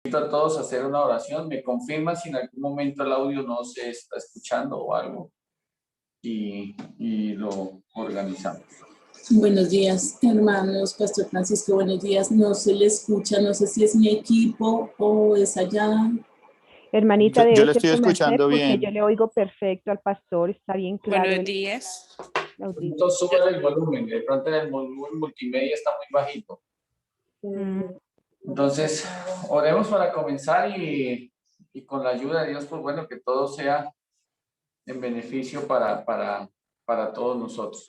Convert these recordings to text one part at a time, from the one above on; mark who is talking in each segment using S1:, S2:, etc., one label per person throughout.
S1: Invito a todos a hacer una oración. Me confirman si en algún momento el audio no se está escuchando o algo y lo organizamos.
S2: Buenos días, hermanos. Pastor Francisco, buenos días. No se le escucha, no sé si es mi equipo o es allá.
S3: Hermanita,
S4: Yo
S3: debe
S4: le
S3: ser
S4: estoy
S3: su merced,
S4: escuchando
S3: porque
S4: bien.
S3: yo le oigo perfecto al pastor, está bien claro.
S5: Buenos días.
S1: Entonces sube el volumen. De pronto el volumen multimedia está muy bajito. Entonces, oremos para comenzar y con la ayuda de Dios, pues bueno, que todo sea en beneficio para todos nosotros.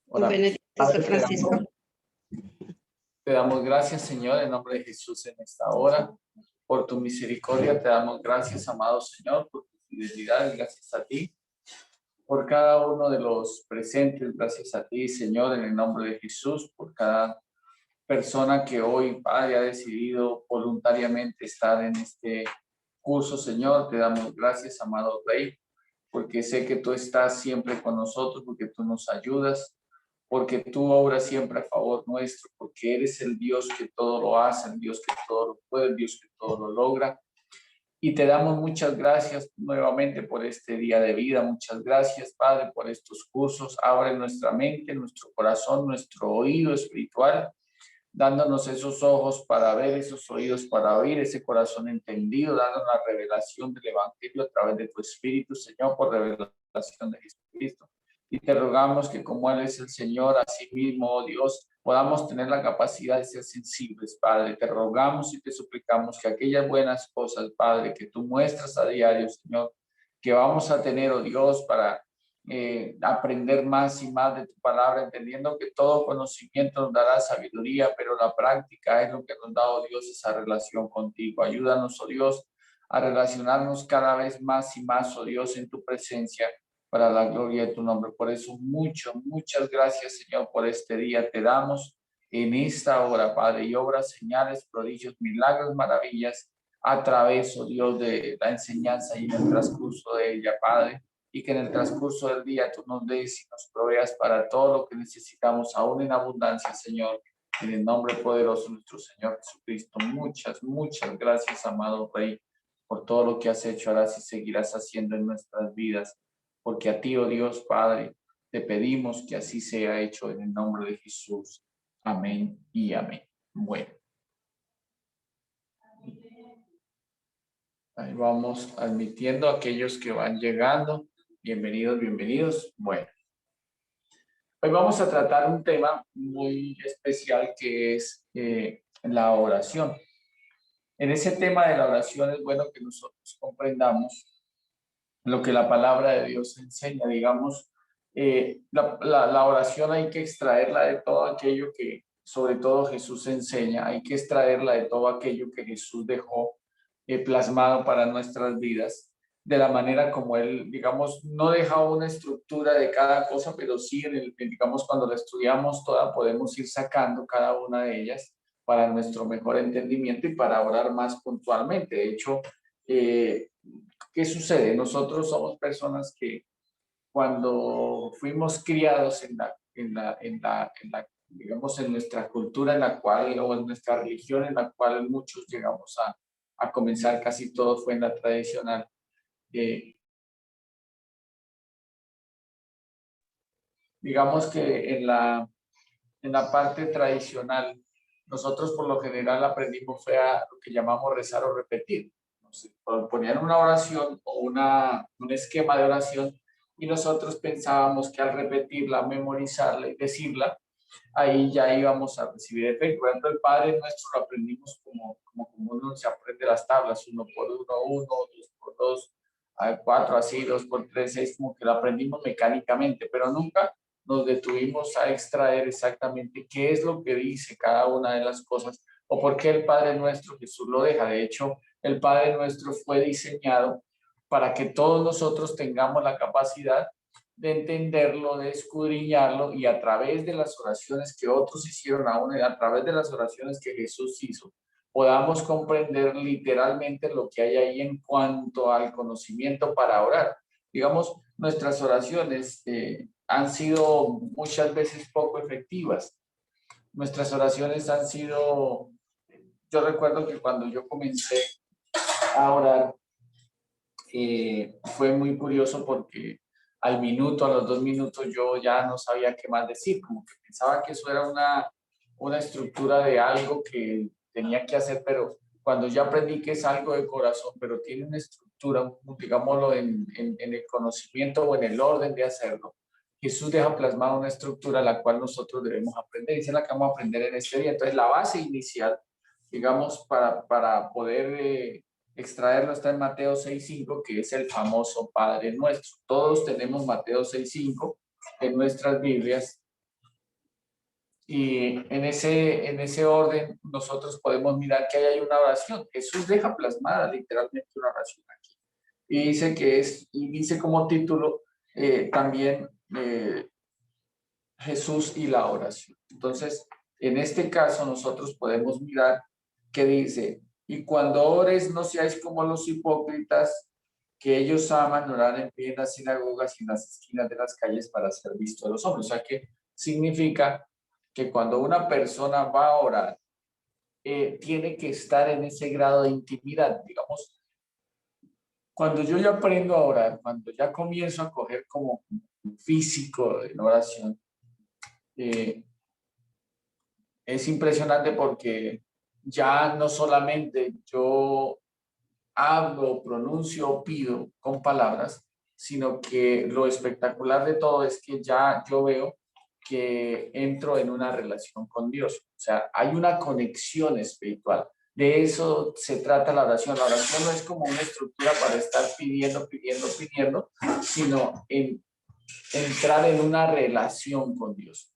S5: Buenos días, Pastor Francisco.
S1: Te damos gracias, Señor, en nombre de Jesús en esta hora. Por tu misericordia te damos gracias, amado Señor, por tu fidelidad, gracias a ti. Por cada uno de los presentes, gracias a ti, Señor, en el nombre de Jesús, por cada persona que hoy, Padre, ha decidido voluntariamente estar en este curso, Señor. Te damos gracias, amado Rey, porque sé que tú estás siempre con nosotros, porque tú nos ayudas, porque tú obras siempre a favor nuestro, porque eres el Dios que todo lo hace, el Dios que todo lo puede, el Dios que todo lo logra. Y te damos muchas gracias nuevamente por este día de vida. Muchas gracias, Padre, por estos cursos. Abre nuestra mente, nuestro corazón, nuestro oído espiritual, dándonos esos ojos para ver, esos oídos para oír, ese corazón entendido, dándonos la revelación del Evangelio a través de tu Espíritu, Señor, por revelación de Jesucristo. Y te rogamos que como Él es el Señor, así mismo, oh Dios, podamos tener la capacidad de ser sensibles, Padre. Te rogamos y te suplicamos que aquellas buenas cosas, Padre, que tú muestras a diario, Señor, que vamos a tener, oh Dios, para aprender más y más de tu palabra, entendiendo que todo conocimiento nos dará sabiduría, pero la práctica es lo que nos da, oh Dios, esa relación contigo. Ayúdanos, oh Dios, a relacionarnos cada vez más y más, oh Dios, en tu presencia, para la gloria de tu nombre. Por eso, muchas gracias, Señor, por este día. Te damos en esta hora, Padre, y obras, señales, prodigios, milagros, maravillas, a través, oh Dios, de la enseñanza y en el transcurso de ella, Padre. Y que en el transcurso del día tú nos des y nos proveas para todo lo que necesitamos, aún en abundancia, Señor. En el nombre poderoso de nuestro Señor Jesucristo. Muchas gracias, amado Rey, por todo lo que has hecho, harás y seguirás haciendo en nuestras vidas. Porque a ti, oh Dios Padre, te pedimos que así sea hecho en el nombre de Jesús. Amén y amén. Bueno. Ahí vamos admitiendo a aquellos que van llegando. Bienvenidos. Bueno, hoy vamos a tratar un tema muy especial que es la oración. En ese tema de la oración es bueno que nosotros comprendamos lo que la palabra de Dios enseña. Digamos, la oración hay que extraerla de todo aquello que sobre todo Jesús enseña. Hay que extraerla de todo aquello que Jesús dejó plasmado para nuestras vidas, de la manera como Él, digamos, no deja una estructura de cada cosa, pero sí, digamos, cuando la estudiamos toda, podemos ir sacando cada una de ellas para nuestro mejor entendimiento y para orar más puntualmente. De hecho, ¿qué sucede? Nosotros somos personas que cuando fuimos criados digamos, en nuestra cultura en la cual, o en nuestra religión en la cual muchos llegamos a comenzar, casi todo fue en la tradicional. Digamos que en la parte tradicional, nosotros por lo general aprendimos fue a lo que llamamos rezar o repetir. Ponían una oración o un esquema de oración y nosotros pensábamos que al repetirla, memorizarla y decirla, ahí ya íbamos a recibir efecto. Por ejemplo, el Padre Nuestro lo aprendimos como uno se aprende las tablas, 1 por 1, 1, 2 por 2, 4 así, 2 por 3, 6, como que lo aprendimos mecánicamente, pero nunca nos detuvimos a extraer exactamente qué es lo que dice cada una de las cosas o por qué el Padre Nuestro Jesús lo deja. De hecho, el Padre Nuestro fue diseñado para que todos nosotros tengamos la capacidad de entenderlo, de escudriñarlo y a través de las oraciones que otros hicieron, aún a través de las oraciones que Jesús hizo, podamos comprender literalmente lo que hay ahí en cuanto al conocimiento para orar. Digamos, nuestras oraciones han sido muchas veces poco efectivas. Nuestras oraciones han sido yo recuerdo que cuando yo comencé a orar, fue muy curioso porque al minuto, a los 2 minutos, yo ya no sabía qué más decir, como que pensaba que eso era una estructura de algo que tenía que hacer, pero cuando ya aprendí que es algo de corazón, pero tiene una estructura, digámoslo, en el conocimiento o en el orden de hacerlo, Jesús deja plasmada una estructura la cual nosotros debemos aprender, y esa es la que vamos a aprender en este día. Entonces, la base inicial, digamos, para poder extraerlo está en Mateo 6:5, que es el famoso Padre Nuestro. Todos tenemos Mateo 6:5 en nuestras Biblias, y en ese orden nosotros podemos mirar que ahí hay una oración. Jesús deja plasmada literalmente una oración aquí. Y dice y dice como título también Jesús y la oración. Entonces, en este caso nosotros podemos mirar que dice: y cuando ores, no seáis como los hipócritas, que ellos aman orar en pie en las sinagogas y en las esquinas de las calles para ser visto de los hombres. O sea que significa que cuando una persona va a orar, tiene que estar en ese grado de intimidad. Digamos, cuando yo ya aprendo a orar, cuando ya comienzo a coger como físico en oración, es impresionante porque ya no solamente yo hablo, pronuncio, pido con palabras, sino que lo espectacular de todo es que ya yo veo que entro en una relación con Dios. O sea, hay una conexión espiritual. De eso se trata la oración. La oración no es como una estructura para estar pidiendo, pidiendo, pidiendo, sino en entrar en una relación con Dios.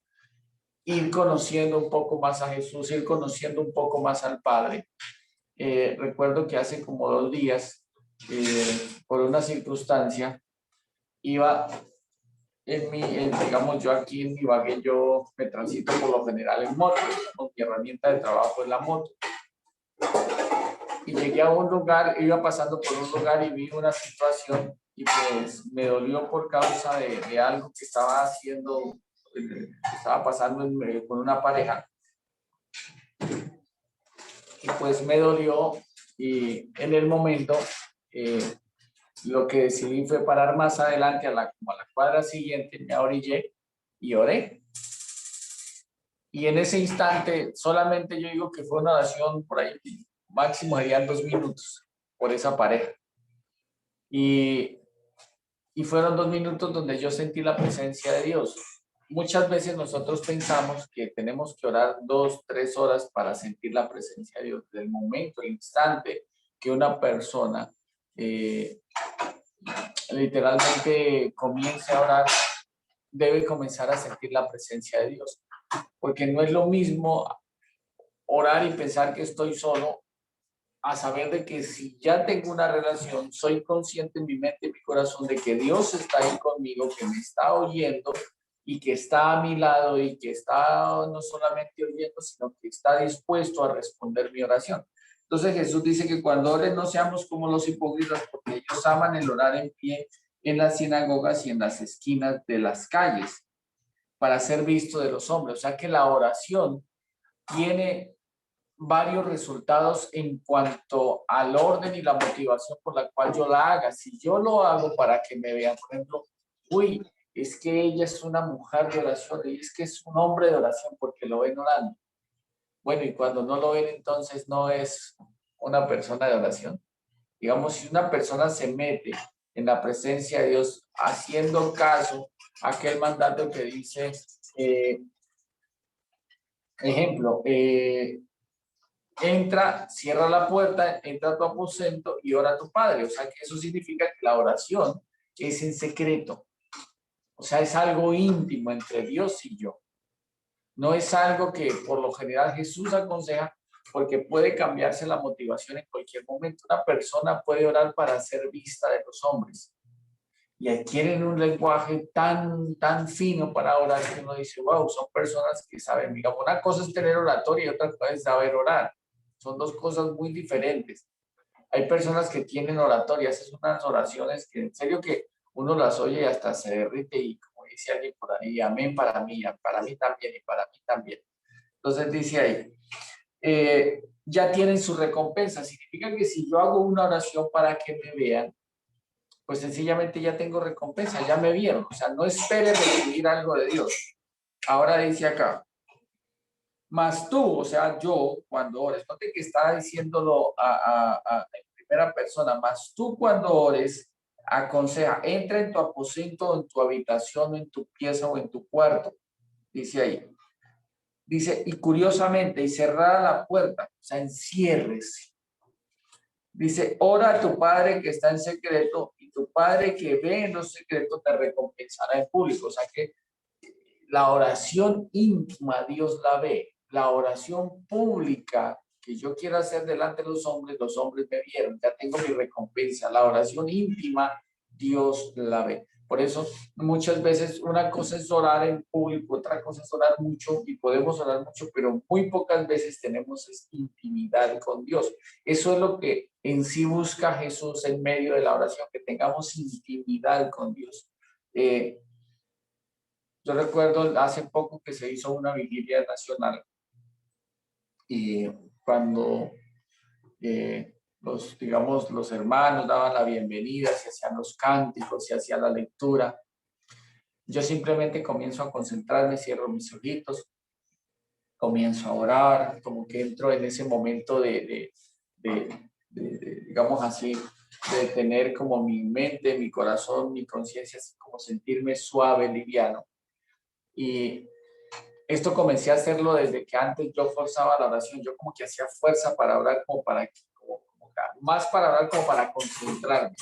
S1: Ir conociendo un poco más a Jesús, ir conociendo un poco más al Padre. Recuerdo que hace como 2 días, por una circunstancia, iba digamos, yo aquí en Ibagué, yo me transito por lo general en moto, con mi herramienta de trabajo es la moto. Y llegué a un lugar, iba pasando por un lugar y vi una situación, y pues me dolió por causa de algo que estaba haciendo, que estaba pasando con una pareja. Y pues me dolió, y en el momento lo que decidí fue parar más adelante como a la cuadra siguiente, me orillé y oré. Y en ese instante solamente yo digo que fue una oración por ahí, máximo serían 2 minutos por esa pareja. Y fueron 2 minutos donde yo sentí la presencia de Dios. Muchas veces nosotros pensamos que tenemos que orar 2, 3 horas para sentir la presencia de Dios. Desde el momento, el instante que una persona literalmente comience a orar, debe comenzar a sentir la presencia de Dios. Porque no es lo mismo orar y pensar que estoy solo, a saber de que si ya tengo una relación, soy consciente en mi mente y mi corazón de que Dios está ahí conmigo, que me está oyendo y que está a mi lado, y que está no solamente oyendo, sino que está dispuesto a responder mi oración. Entonces Jesús dice que cuando ores no seamos como los hipócritas, porque ellos aman el orar en pie en las sinagogas y en las esquinas de las calles para ser visto de los hombres. O sea que la oración tiene varios resultados en cuanto al orden y la motivación por la cual yo la haga. Si yo lo hago para que me vean, por ejemplo, uy, es que ella es una mujer de oración, y es que es un hombre de oración porque lo ven orando. Bueno, y cuando no lo ven, entonces no es una persona de oración. Digamos, si una persona se mete en la presencia de Dios haciendo caso a aquel mandato que dice, ejemplo, entra, cierra la puerta, entra a tu aposento y ora a tu Padre. O sea que eso significa que la oración es en secreto. O sea, es algo íntimo entre Dios y yo. No es algo que por lo general Jesús aconseja, porque puede cambiarse la motivación en cualquier momento. Una persona puede orar para ser vista de los hombres, y adquieren un lenguaje tan fino para orar que uno dice, wow, son personas que saben. Mira, una cosa es tener oratoria y otra cosa es saber orar. Son dos cosas muy diferentes. Hay personas que tienen oratorias, esas son unas oraciones que en serio que uno las oye y hasta se derrite, y como dice alguien por ahí, amén para mí también y para mí también. Entonces dice ahí, ya tienen su recompensa. Significa que si yo hago una oración para que me vean, pues sencillamente ya tengo recompensa, ya me vieron. O sea, no espere recibir algo de Dios. Ahora dice acá, mas tú, o sea, yo cuando ores, note que está diciéndolo en primera persona, mas tú cuando ores, aconseja, entra en tu aposento, en tu habitación, en tu pieza o en tu cuarto, dice ahí. Dice, y curiosamente, y cerrada la puerta, o sea, enciérrese. Dice, ora a tu padre que está en secreto, y tu padre que ve en lo secreto te recompensará en público. O sea que la oración íntima Dios la ve, la oración pública que yo quiero hacer delante de los hombres me vieron, ya tengo mi recompensa. La oración íntima Dios la ve. Por eso muchas veces una cosa es orar en público, otra cosa es orar mucho y podemos orar mucho, pero muy pocas veces tenemos intimidad con Dios. Eso es lo que en sí busca Jesús en medio de la oración, que tengamos intimidad con Dios. Yo recuerdo hace poco que se hizo una vigilia nacional y cuando los hermanos daban la bienvenida, se hacían los cánticos, se hacía la lectura, yo simplemente comienzo a concentrarme, cierro mis ojitos, comienzo a orar, como que entro en ese momento digamos así, de tener como mi mente, mi corazón, mi conciencia, como sentirme suave, liviano. Y esto comencé a hacerlo desde que antes yo forzaba la oración, yo como que hacía fuerza para orar, más para orar como para concentrarme.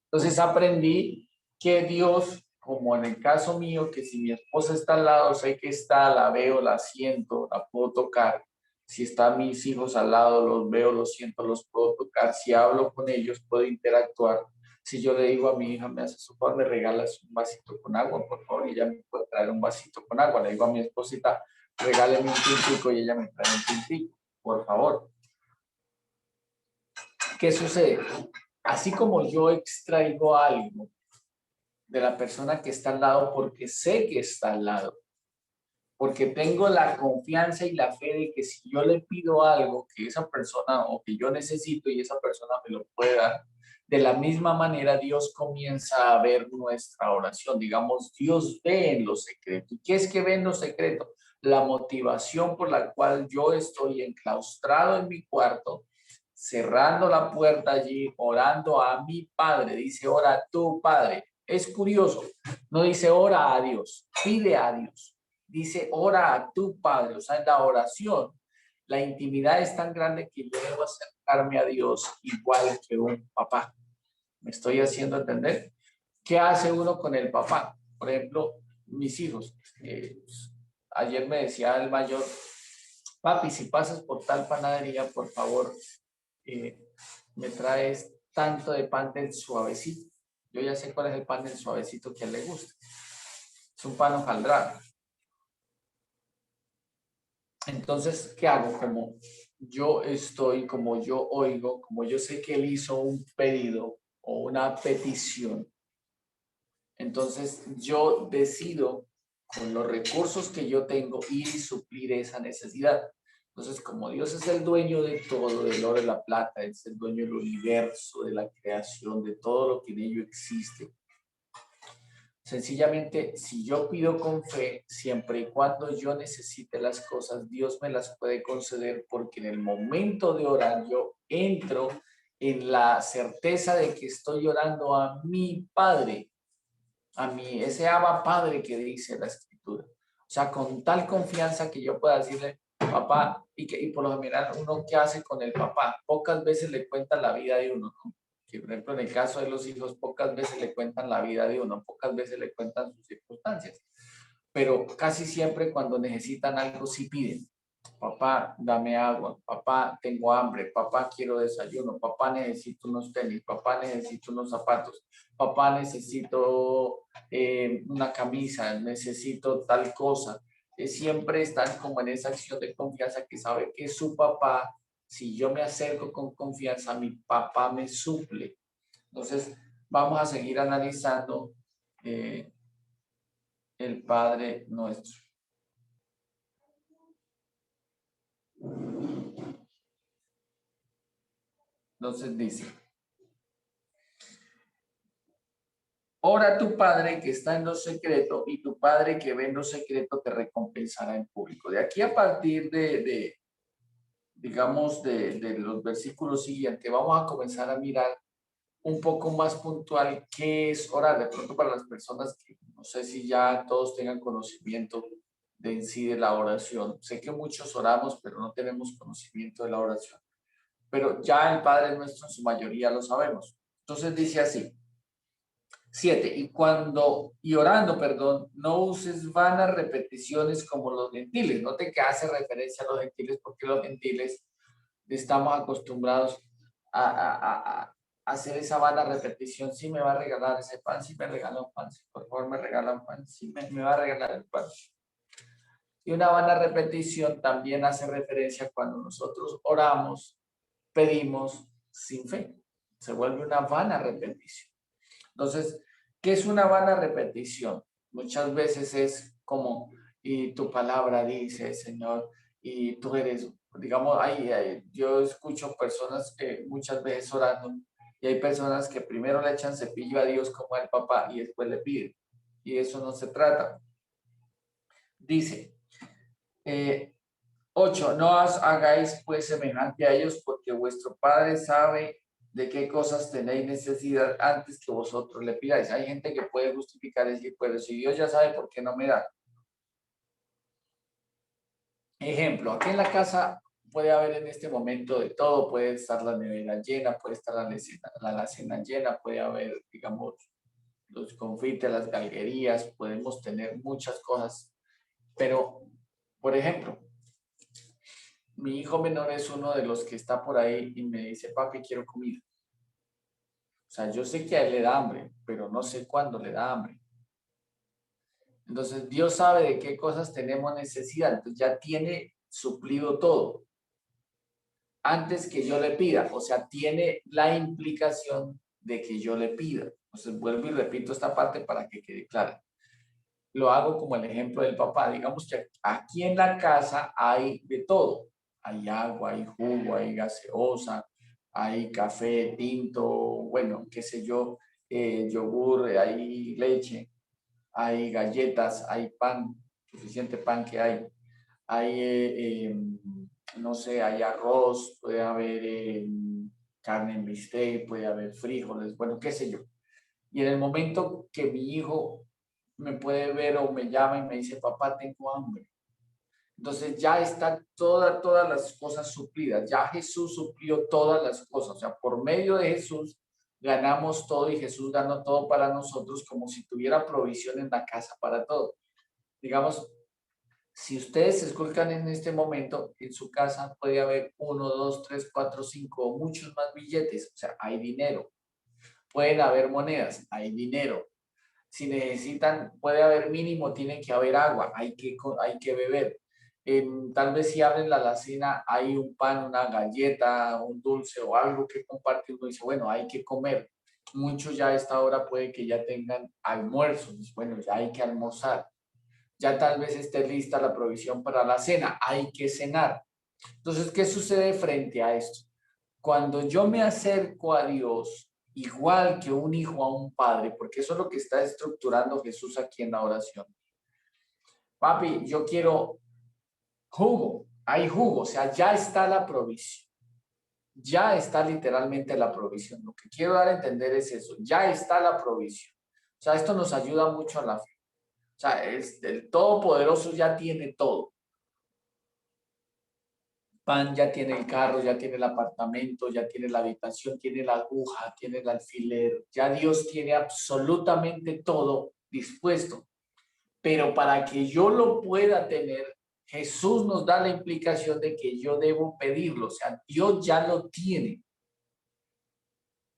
S1: Entonces aprendí que Dios, como en el caso mío, que si mi esposa está al lado, sé que está, la veo, la siento, la puedo tocar. Si están mis hijos al lado, los veo, los siento, los puedo tocar. Si hablo con ellos, puedo interactuar. Si yo le digo a mi hija, me hace su favor, me regalas un vasito con agua, por favor, y ella me puede traer un vasito con agua. Le digo a mi esposita, regáleme un tintico y ella me trae un tintico, por favor. ¿Qué sucede? Así como yo extraigo algo de la persona que está al lado porque sé que está al lado, porque tengo la confianza y la fe de que si yo le pido algo que esa persona o que yo necesito y esa persona me lo puede dar, de la misma manera Dios comienza a ver nuestra oración. Digamos, Dios ve en lo secreto. ¿Y qué es que ve en lo secreto? La motivación por la cual yo estoy enclaustrado en mi cuarto, cerrando la puerta allí, orando a mi Padre. Dice, ora a tu Padre. Es curioso, no dice ora a Dios, pide a Dios. Dice, ora a tu Padre. O sea, en la oración, la intimidad es tan grande que yo debo acercarme a Dios igual que un papá. ¿Me estoy haciendo entender? ¿Qué hace uno con el papá? Por ejemplo, mis hijos. Ayer me decía el mayor, papi, si pasas por tal panadería, por favor, me traes tanto de pan del suavecito. Yo ya sé cuál es el pan del suavecito que a él le gusta. Es un pan hojaldrado. Entonces, ¿qué hago? Como yo estoy, como yo oigo, como yo sé que él hizo un pedido o una petición, entonces yo decido con los recursos que yo tengo ir y suplir esa necesidad. Entonces, como Dios es el dueño de todo, del oro y la plata, es el dueño del universo, de la creación, de todo lo que en ello existe. Sencillamente, si yo pido con fe, siempre y cuando yo necesite las cosas, Dios me las puede conceder porque en el momento de orar yo entro en la certeza de que estoy orando a mi Padre, a mí, ese Abba Padre que dice la Escritura. O sea, con tal confianza que yo pueda decirle, papá, y por lo general uno qué hace con el papá, pocas veces le cuentan la vida de uno, ¿no? Que por ejemplo en el caso de los hijos, pocas veces le cuentan la vida de uno, pocas veces le cuentan sus circunstancias, pero casi siempre cuando necesitan algo sí piden. Papá, dame agua. Papá, tengo hambre. Papá, quiero desayuno. Papá, necesito unos tenis. Papá, necesito unos zapatos. Papá, necesito una camisa. Necesito tal cosa. Siempre están como en esa acción de confianza que sabe que su papá, si yo me acerco con confianza, mi papá me suple. Entonces, vamos a seguir analizando el Padre Nuestro. Entonces dice, ora a tu Padre que está en lo secreto y tu Padre que ve en lo secreto te recompensará en público. De aquí a partir digamos, de los versículos siguientes, vamos a comenzar a mirar un poco más puntual qué es orar. De pronto para las personas que no sé si ya todos tengan conocimiento de en sí de la oración. Sé que muchos oramos, pero no tenemos conocimiento de la oración. Pero ya el Padre Nuestro en su mayoría lo sabemos. Entonces dice así. 7. Y orando, perdón, no uses vanas repeticiones como los gentiles. Note que hace referencia a los gentiles porque los gentiles estamos acostumbrados a hacer esa vana repetición. Si me va a regalar ese pan, si me regala un pan, si por favor me regala un pan, si me va a regalar el pan. Y una vana repetición también hace referencia cuando nosotros oramos, pedimos sin fe. Se vuelve una vana repetición. Entonces, ¿qué es una vana repetición? Muchas veces es como, y tu palabra dice, Señor, y tú eres, digamos, yo escucho personas que muchas veces orando, y hay personas que primero le echan cepillo a Dios como al papá y después le piden. Y eso no se trata. Dice, 8, no hagáis pues semejante a ellos porque vuestro Padre sabe de qué cosas tenéis necesidad antes que vosotros le pidáis. Hay gente que puede justificar y decir, pero si Dios ya sabe, ¿por qué no me da? Ejemplo, aquí en la casa puede haber en este momento de todo, puede estar la nevera llena, puede estar la alacena llena, puede haber, digamos, los confites, las galguerías, podemos tener muchas cosas, pero, por ejemplo, mi hijo menor es uno de los que está por ahí y me dice, papi, quiero comida. O sea, yo sé que a él le da hambre, pero no sé cuándo le da hambre. Entonces, Dios sabe de qué cosas tenemos necesidad. Entonces, ya tiene suplido todo antes que yo le pida. O sea, tiene la implicación de que yo le pida. Entonces, vuelvo y repito esta parte para que quede clara. Lo hago como el ejemplo del papá. Digamos que aquí en la casa hay de todo. Hay agua, hay jugo, hay gaseosa, hay café, tinto, bueno, qué sé yo, yogur, hay leche, hay galletas, hay pan, suficiente pan que hay. Hay, no sé, hay arroz, puede haber carne en bistec, puede haber frijoles, bueno, qué sé yo. Y en el momento que mi hijo me puede ver o me llama y me dice, papá, tengo hambre. Entonces ya están todas las cosas suplidas. Ya Jesús suplió todas las cosas. O sea, por medio de Jesús ganamos todo y Jesús ganó todo para nosotros como si tuviera provisión en la casa para todo. Digamos, si ustedes se esculcan en este momento, en su casa puede haber 1, 2, 3, 4, 5 o muchos más billetes. O sea, hay dinero. Pueden haber monedas, hay dinero. Si necesitan, puede haber mínimo, tiene que haber agua, hay que beber. Tal vez si abren la alacena, hay un pan, una galleta, un dulce o algo que compartir. Uno dice, bueno, hay que comer. Muchos ya a esta hora puede que ya tengan almuerzos. Bueno, ya hay que almorzar. Ya tal vez esté lista la provisión para la cena, hay que cenar. Entonces, ¿qué sucede frente a esto? Cuando yo me acerco a Dios, igual que un hijo a un padre, porque eso es lo que está estructurando Jesús aquí en la oración. Papi, yo quiero jugo, hay jugo, o sea, ya está la provisión. Ya está literalmente la provisión. Lo que quiero dar a entender es eso, ya está la provisión. O sea, esto nos ayuda mucho a la fe. O sea, el Todopoderoso ya tiene todo. Pan ya tiene el carro, ya tiene el apartamento, ya tiene la habitación, tiene la aguja, tiene el alfiler. Ya Dios tiene absolutamente todo dispuesto. Pero para que yo lo pueda tener, Jesús nos da la implicación de que yo debo pedirlo. O sea, Dios ya lo tiene.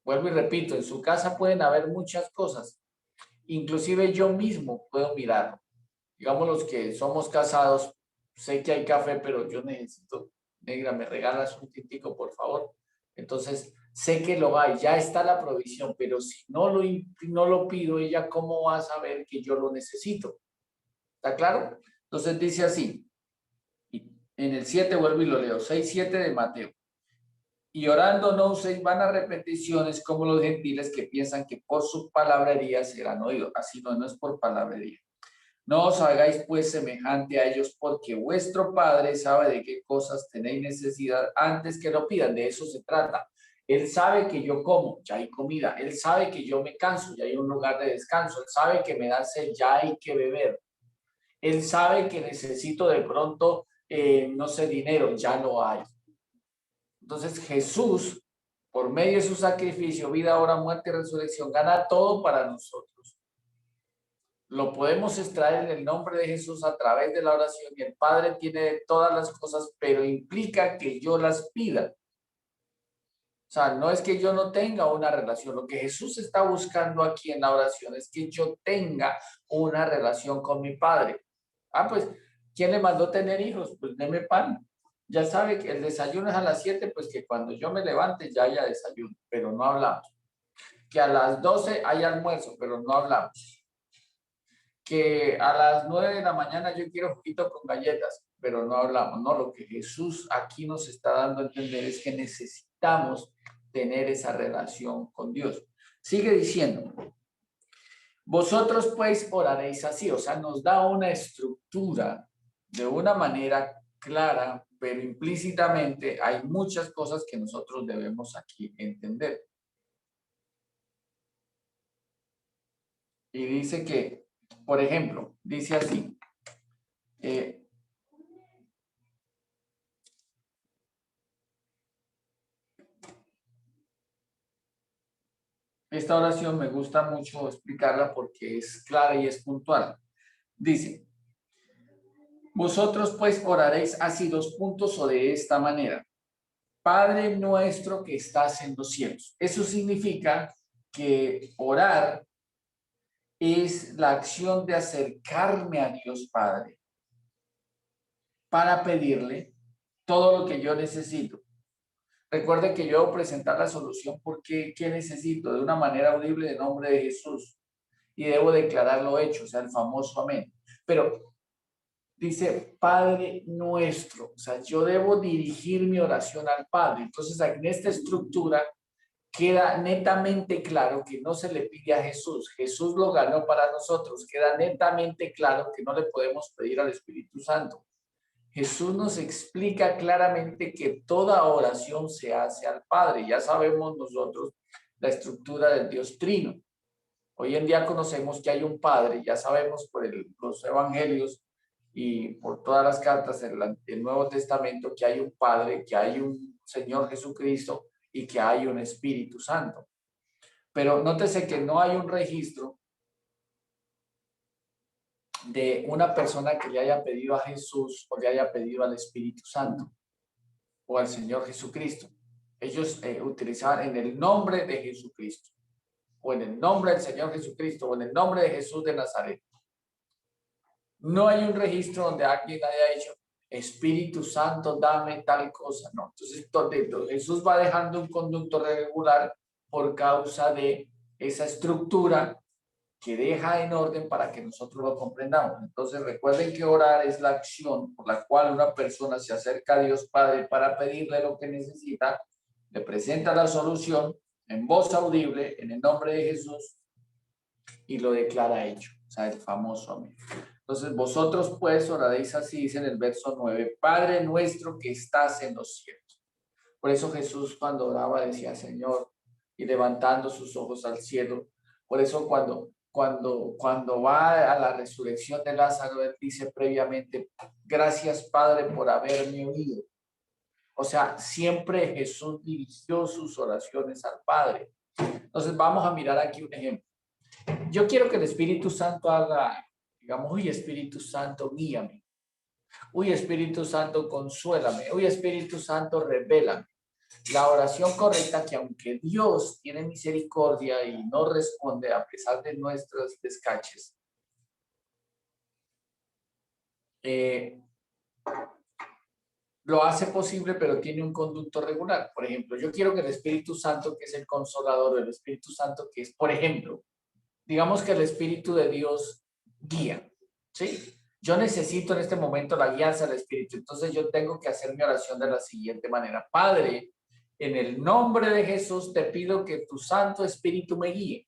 S1: Vuelvo y repito, en su casa pueden haber muchas cosas. Inclusive yo mismo puedo mirarlo. Digamos los que somos casados, sé que hay café, pero yo necesito, negra, ¿me regalas un tintico, por favor? Entonces, sé que lo hay, ya está la provisión, pero si no lo pido, ella, ¿cómo va a saber que yo lo necesito? ¿Está claro? Entonces dice así, y en el 7 vuelvo y lo leo, 6, 7 de Mateo. Y orando no uséis vanas repeticiones como los gentiles que piensan que por su palabrería serán oídos. Así no es por palabrería. No os hagáis pues semejante a ellos, porque vuestro Padre sabe de qué cosas tenéis necesidad antes que lo pidan. De eso se trata. Él sabe que yo como, ya hay comida. Él sabe que yo me canso, ya hay un lugar de descanso. Él sabe que me da sed, ya hay que beber. Él sabe que necesito de pronto, no sé, dinero, ya lo hay. Entonces Jesús, por medio de su sacrificio, vida, obra, muerte y resurrección, gana todo para nosotros. Lo podemos extraer en el nombre de Jesús a través de la oración y el Padre tiene todas las cosas, pero implica que yo las pida. O sea, no es que yo no tenga una relación. Lo que Jesús está buscando aquí en la oración es que yo tenga una relación con mi Padre. Ah, pues, ¿quién le mandó tener hijos? Pues deme pan. Ya sabe que el desayuno es a las 7, pues que cuando yo me levante ya haya desayuno, pero no hablamos. Que a las 12 haya almuerzo, pero no hablamos. Que a las 9 de la mañana yo quiero juguito con galletas, pero no hablamos. No, lo que Jesús aquí nos está dando a entender es que necesitamos tener esa relación con Dios. Sigue diciendo, vosotros pues oraréis así, o sea, nos da una estructura de una manera clara, pero implícitamente hay muchas cosas que nosotros debemos aquí entender. Y dice que, por ejemplo, dice así, esta oración me gusta mucho explicarla porque es clara y es puntual. Dice, vosotros pues oraréis así, 2 puntos, o de esta manera. Padre nuestro que estás en los cielos. Eso significa que orar es la acción de acercarme a Dios Padre para pedirle todo lo que yo necesito. Recuerde que yo debo presentar la solución porque ¿qué necesito? De una manera audible en nombre de Jesús. Y debo declarar lo hecho, o sea, el famoso amén. Pero dice Padre nuestro, o sea, yo debo dirigir mi oración al Padre. Entonces, en esta estructura queda netamente claro que no se le pide a Jesús. Jesús lo ganó para nosotros. Queda netamente claro que no le podemos pedir al Espíritu Santo. Jesús nos explica claramente que toda oración se hace al Padre. Ya sabemos nosotros la estructura del Dios Trino. Hoy en día conocemos que hay un Padre, ya sabemos por los evangelios y por todas las cartas del Nuevo Testamento que hay un Padre, que hay un Señor Jesucristo y que hay un Espíritu Santo. Pero nótese que no hay un registro de una persona que le haya pedido a Jesús o le haya pedido al Espíritu Santo o al Señor Jesucristo. Ellos utilizaban en el nombre de Jesucristo o en el nombre del Señor Jesucristo o en el nombre de Jesús de Nazaret. No hay un registro donde alguien haya dicho Espíritu Santo, dame tal cosa. No, entonces Jesús va dejando un conducto regular por causa de esa estructura que deja en orden para que nosotros lo comprendamos. Entonces recuerden que orar es la acción por la cual una persona se acerca a Dios Padre para pedirle lo que necesita, le presenta la solución en voz audible, en el nombre de Jesús, y lo declara hecho. O sea, el famoso amén. Entonces, vosotros pues oraréis así, dice en el verso 9, Padre nuestro que estás en los cielos. Por eso Jesús cuando oraba decía, Señor, y levantando sus ojos al cielo. Por eso cuando va a la resurrección de Lázaro, él dice previamente, gracias Padre por haberme oído. O sea, siempre Jesús dirigió sus oraciones al Padre. Entonces, vamos a mirar aquí un ejemplo. Yo quiero que el Espíritu Santo haga, digamos, uy, Espíritu Santo, guíame. Uy, Espíritu Santo, consuélame. Uy, Espíritu Santo, revélame. La oración correcta, que aunque Dios tiene misericordia y no responde a pesar de nuestros descaches, lo hace posible, pero tiene un conducto regular. Por ejemplo, yo quiero que el Espíritu Santo, que es el consolador, el Espíritu Santo, que es, por ejemplo, digamos que el Espíritu de Dios guía, ¿sí? Yo necesito en este momento la guianza del Espíritu, entonces yo tengo que hacer mi oración de la siguiente manera. Padre, en el nombre de Jesús te pido que tu Santo Espíritu me guíe.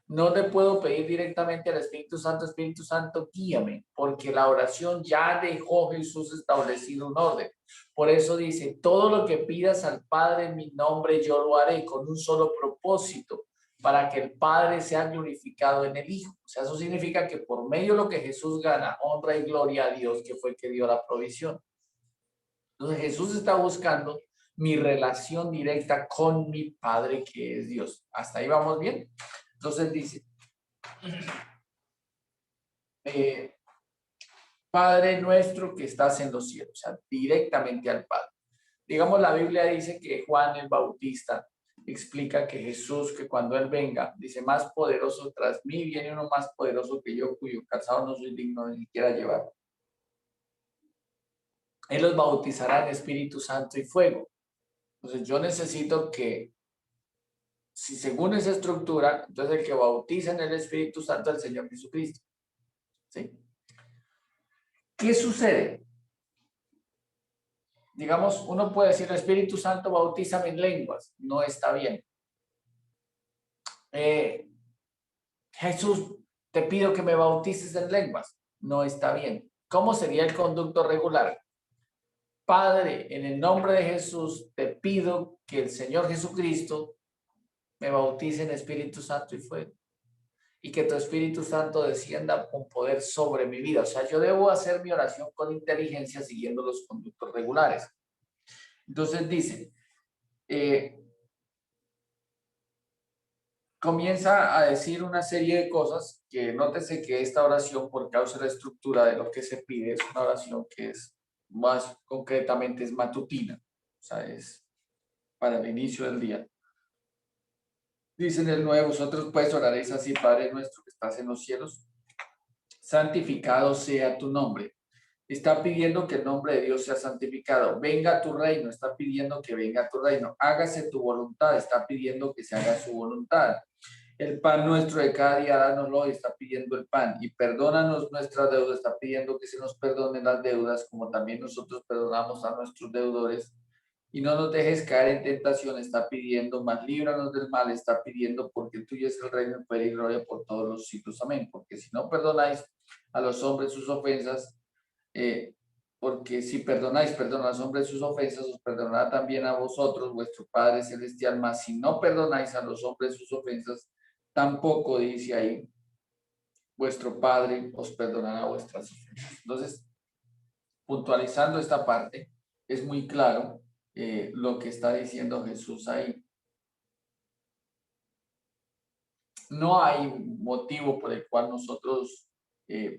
S1: No le puedo pedir directamente al Espíritu Santo, guíame, porque la oración ya dejó Jesús establecido un orden. Por eso dice, todo lo que pidas al Padre en mi nombre, yo lo haré con un solo propósito, para que el Padre sea glorificado en el Hijo. O sea, eso significa que por medio de lo que Jesús gana, honra y gloria a Dios, que fue el que dio la provisión. Entonces Jesús está buscando mi relación directa con mi Padre, que es Dios. ¿Hasta ahí vamos bien? Entonces dice, Padre nuestro que estás en los cielos, o sea, directamente al Padre. Digamos, la Biblia dice que Juan el Bautista explica que Jesús, que cuando Él venga, dice, más poderoso tras mí viene uno más poderoso que yo, cuyo calzado no soy digno de ni siquiera llevar. Él los bautizará en Espíritu Santo y fuego. Entonces yo necesito que, si según esa estructura, entonces el que bautiza en el Espíritu Santo es el Señor Jesucristo. ¿Sí? ¿Qué sucede? Digamos, uno puede decir, el Espíritu Santo bautízame en lenguas. No está bien. Jesús, te pido que me bautices en lenguas. No está bien. ¿Cómo sería el conducto regular? Padre, en el nombre de Jesús, te pido que el Señor Jesucristo me bautice en Espíritu Santo y fuego. Y que tu Espíritu Santo descienda con poder sobre mi vida. O sea, yo debo hacer mi oración con inteligencia siguiendo los conductos regulares. Entonces dice, comienza a decir una serie de cosas que nótese que esta oración, por causa de la estructura de lo que se pide, es una oración que es más concretamente es matutina. O sea, es para el inicio del día. Dice en el 9, vosotros pues oraréis así, Padre nuestro que estás en los cielos, santificado sea tu nombre. Está pidiendo que el nombre de Dios sea santificado. Venga tu reino, está pidiendo que venga tu reino. Hágase tu voluntad, está pidiendo que se haga su voluntad. El pan nuestro de cada día, dánoslo hoy, está pidiendo el pan. Y perdónanos nuestras deudas, está pidiendo que se nos perdonen las deudas, como también nosotros perdonamos a nuestros deudores. Y no nos dejes caer en tentación, está pidiendo, mas líbranos del mal, está pidiendo, porque tuyo es el reino, el poder y gloria por todos los siglos. Amén. Porque si no perdonáis a los hombres sus ofensas, porque si perdonáis, perdona a los hombres sus ofensas, os perdonará también a vosotros, vuestro Padre Celestial. Mas si no perdonáis a los hombres sus ofensas, tampoco, dice ahí, vuestro Padre os perdonará vuestras ofensas. Entonces, puntualizando esta parte, es muy claro lo que está diciendo Jesús ahí. No hay motivo por el cual nosotros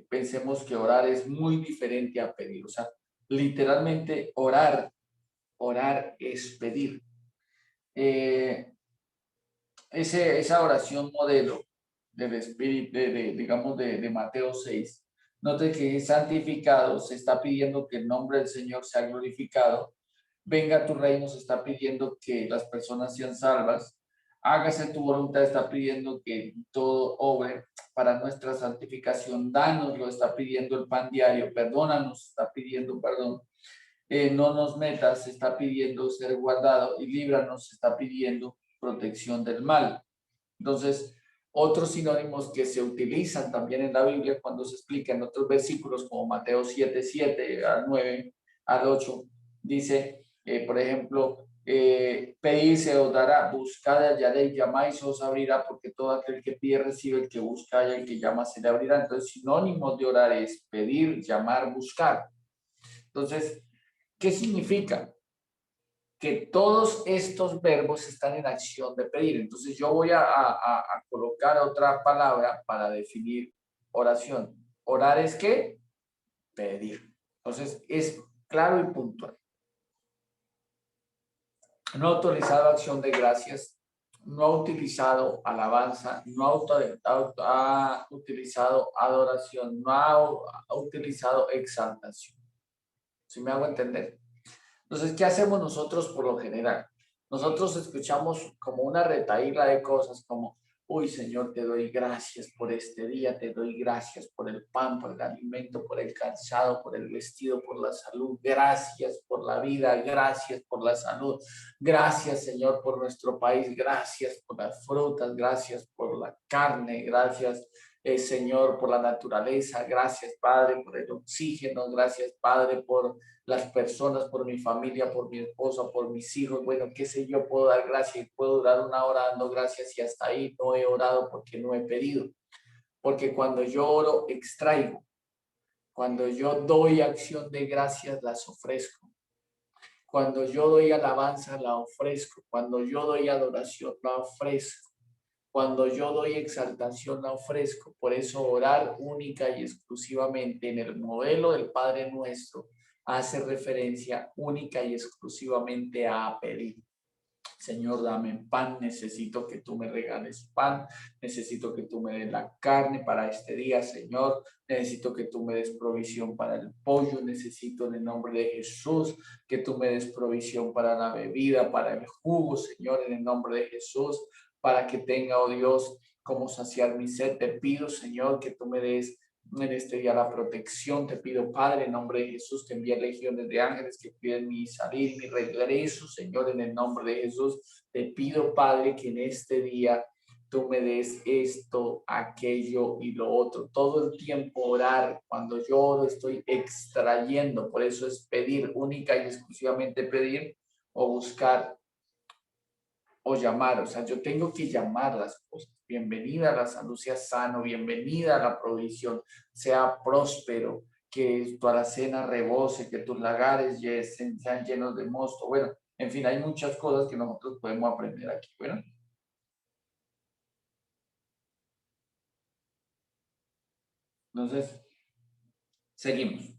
S1: pensemos que orar es muy diferente a pedir. O sea, literalmente orar es pedir. Esa oración modelo del Espíritu, digamos, de Mateo 6, note que es santificado, se está pidiendo que el nombre del Señor sea glorificado. Venga a tu reino, se está pidiendo que las personas sean salvas. Hágase tu voluntad, está pidiendo que todo obre para nuestra santificación. Danos, lo está pidiendo el pan diario. Perdónanos, está pidiendo perdón. No nos metas, se está pidiendo ser guardado. Y líbranos, se está pidiendo protección del mal. Entonces, otros sinónimos que se utilizan también en la Biblia cuando se explica en otros versículos como Mateo 7:7 al 9 al 8, dice, por ejemplo, pedid se os dará, buscad hallaréis, llamáis os abrirá, porque todo aquel que pide recibe, el que busca halla, el que llama se le abrirá. Entonces, sinónimos de orar es pedir, llamar, buscar. Entonces, ¿qué significa? Que todos estos verbos están en acción de pedir. Entonces yo voy a colocar otra palabra para definir oración. Orar es ¿qué? Pedir. Entonces es claro y puntual. No ha autorizado acción de gracias, no ha utilizado alabanza, no ha utilizado adoración, no ha utilizado exaltación. ¿Sí me hago entender? Entonces, ¿qué hacemos nosotros por lo general? Nosotros escuchamos como una retahíla de cosas como Uy, Señor, te doy gracias por este día, te doy gracias por el pan, por el alimento, por el calzado, por el vestido, por la salud. Gracias por la vida, gracias por la salud. Gracias, Señor, por nuestro país. Gracias por las frutas, gracias por la carne, gracias, Señor, por la naturaleza. Gracias, Padre, por el oxígeno. Gracias, Padre, por las personas, por mi familia, por mi esposa, por mis hijos. Bueno, qué sé yo, puedo dar gracias y puedo durar una hora dando gracias y hasta ahí no he orado porque no he pedido. Porque cuando yo oro, extraigo. Cuando yo doy acción de gracias, las ofrezco. Cuando yo doy alabanza, la ofrezco. Cuando yo doy adoración, la ofrezco. Cuando yo doy exaltación, la ofrezco. Por eso orar única y exclusivamente en el modelo del Padre Nuestro hace referencia única y exclusivamente a pedir. Señor, dame pan, necesito que tú me regales pan, necesito que tú me des la carne para este día, Señor, necesito que tú me des provisión para el pollo, necesito en el nombre de Jesús que tú me des provisión para la bebida, para el jugo, Señor, en el nombre de Jesús, para que tenga, oh Dios, como saciar mi sed. Te pido, Señor, que tú me des en este día la protección. Te pido, Padre, en nombre de Jesús, que envíe legiones de ángeles que cuiden mi salir, mi regreso, Señor, en el nombre de Jesús. Te pido, Padre, que en este día tú me des esto, aquello y lo otro. Todo el tiempo orar. Cuando yo oro estoy extrayendo. Por eso es pedir, única y exclusivamente pedir o buscar o llamar. O sea, yo tengo que llamar las cosas. Bienvenida a la salud, sea sano, bienvenida a la provisión, sea próspero, que tu alacena rebose, que tus lagares sean llenos de mosto. Bueno, en fin, hay muchas cosas que nosotros podemos aprender aquí. Bueno, entonces, seguimos.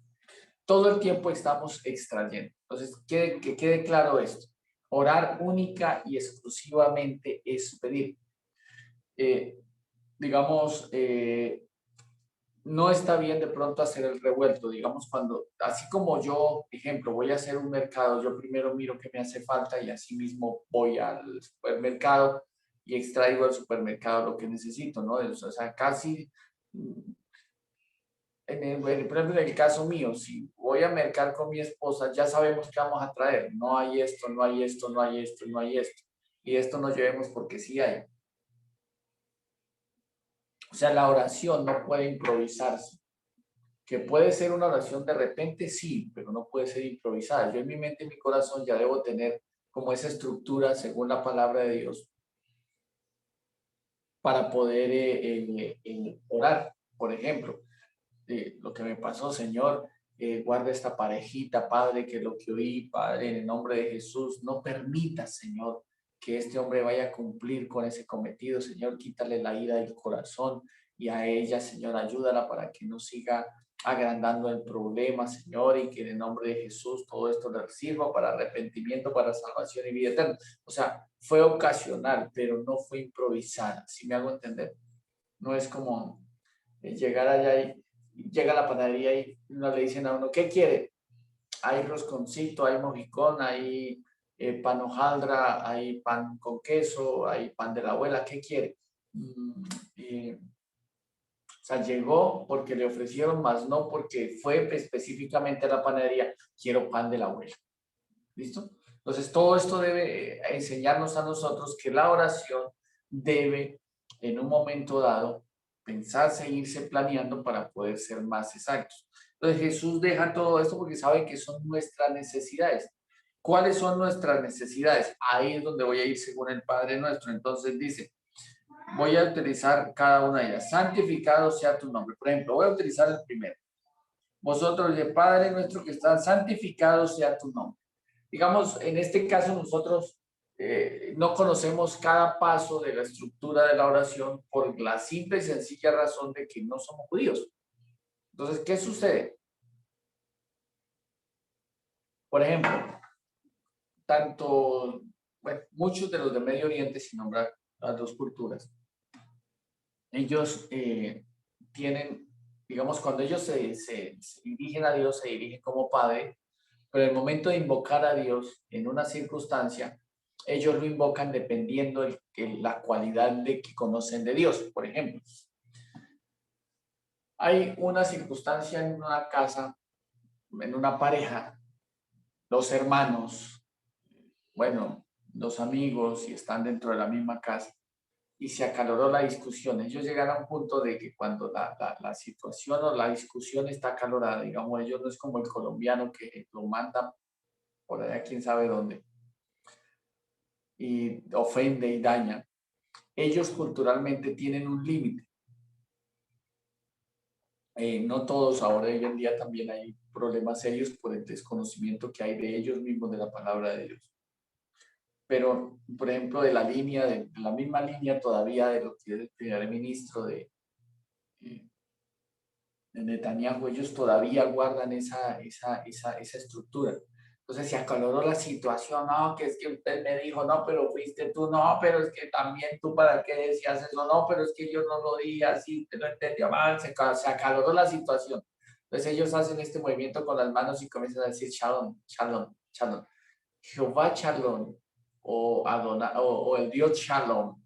S1: Todo el tiempo estamos extrayendo. Entonces, que quede claro esto. Orar única y exclusivamente es pedir. Digamos, no está bien de pronto hacer el revuelto, digamos, cuando, así como yo, ejemplo, voy a hacer un mercado, yo primero miro qué me hace falta y así mismo voy al supermercado y extraigo del supermercado lo que necesito, ¿no? O sea, casi, por ejemplo, en el caso mío, si voy a mercar con mi esposa, ya sabemos qué vamos a traer, no hay esto, no hay esto, no hay esto, no hay esto, y esto no llevemos porque sí hay. O sea, la oración no puede improvisarse. Que puede ser una oración de repente, sí, pero no puede ser improvisada. Yo en mi mente y mi corazón ya debo tener como esa estructura según la palabra de Dios para poder orar. Por ejemplo, lo que me pasó, Señor, guarda esta parejita, Padre, que lo que oí, Padre, en el nombre de Jesús, no permita, Señor, que este hombre vaya a cumplir con ese cometido. Señor, quítale la ira del corazón y a ella, Señor, ayúdala para que no siga agrandando el problema, Señor, y que en el nombre de Jesús todo esto le sirva para arrepentimiento, para salvación y vida eterna. O sea, fue ocasional, pero no fue improvisada, ¿sí me hago entender? No es como llegar allá y llega a la panadería y no le dicen a uno, ¿qué quiere? Hay rosconcito, hay mojicón, hay pan hojaldra, hay pan con queso, hay pan de la abuela, ¿qué quiere? O sea, llegó porque le ofrecieron, más no porque fue específicamente a la panadería, quiero pan de la abuela. ¿Listo? Entonces, todo esto debe enseñarnos a nosotros que la oración debe, en un momento dado, pensarse e irse planeando para poder ser más exactos. Entonces, Jesús deja todo esto porque sabe que son nuestras necesidades. ¿Cuáles son nuestras necesidades? Ahí es donde voy a ir según el Padre Nuestro. Entonces dice, voy a utilizar cada una de ellas. Santificado sea tu nombre. Por ejemplo, voy a utilizar el primero. Vosotros, el Padre Nuestro que está santificado sea tu nombre. Digamos, en este caso nosotros no conocemos cada paso de la estructura de la oración por la simple y sencilla razón de que no somos judíos. Entonces, ¿qué sucede? Por ejemplo, bueno, muchos de los de Medio Oriente, sin nombrar las dos culturas, ellos tienen, digamos, cuando ellos se dirigen a Dios, se dirigen como Padre, pero en el momento de invocar a Dios en una circunstancia, ellos lo invocan dependiendo de la cualidad de que conocen de Dios. Por ejemplo, hay una circunstancia en una casa, en una pareja, dos hermanos, bueno, dos amigos y están dentro de la misma casa y se acaloró la discusión. Ellos llegan a un punto de que cuando la situación o la discusión está acalorada, digamos, ellos no es como el colombiano que lo manda por allá quién sabe dónde y ofende y daña. Ellos culturalmente tienen un límite. No todos, ahora hoy en día también hay problemas serios por el desconocimiento que hay de ellos mismos de la palabra de Dios. Pero, por ejemplo, de la misma línea todavía de lo que es el primer ministro de Netanyahu, ellos todavía guardan esa estructura. Entonces se acaloró la situación, no, que es que usted me dijo, no, pero fuiste tú, no, pero es que también tú para qué decías eso, no, pero es que yo no lo dije así, te lo entendía mal, se acaloró la situación. Entonces ellos hacen este movimiento con las manos y comienzan a decir Shalom, Shalom, Shalom. Jehová Shalom, o, Adonai, o el Dios Shalom,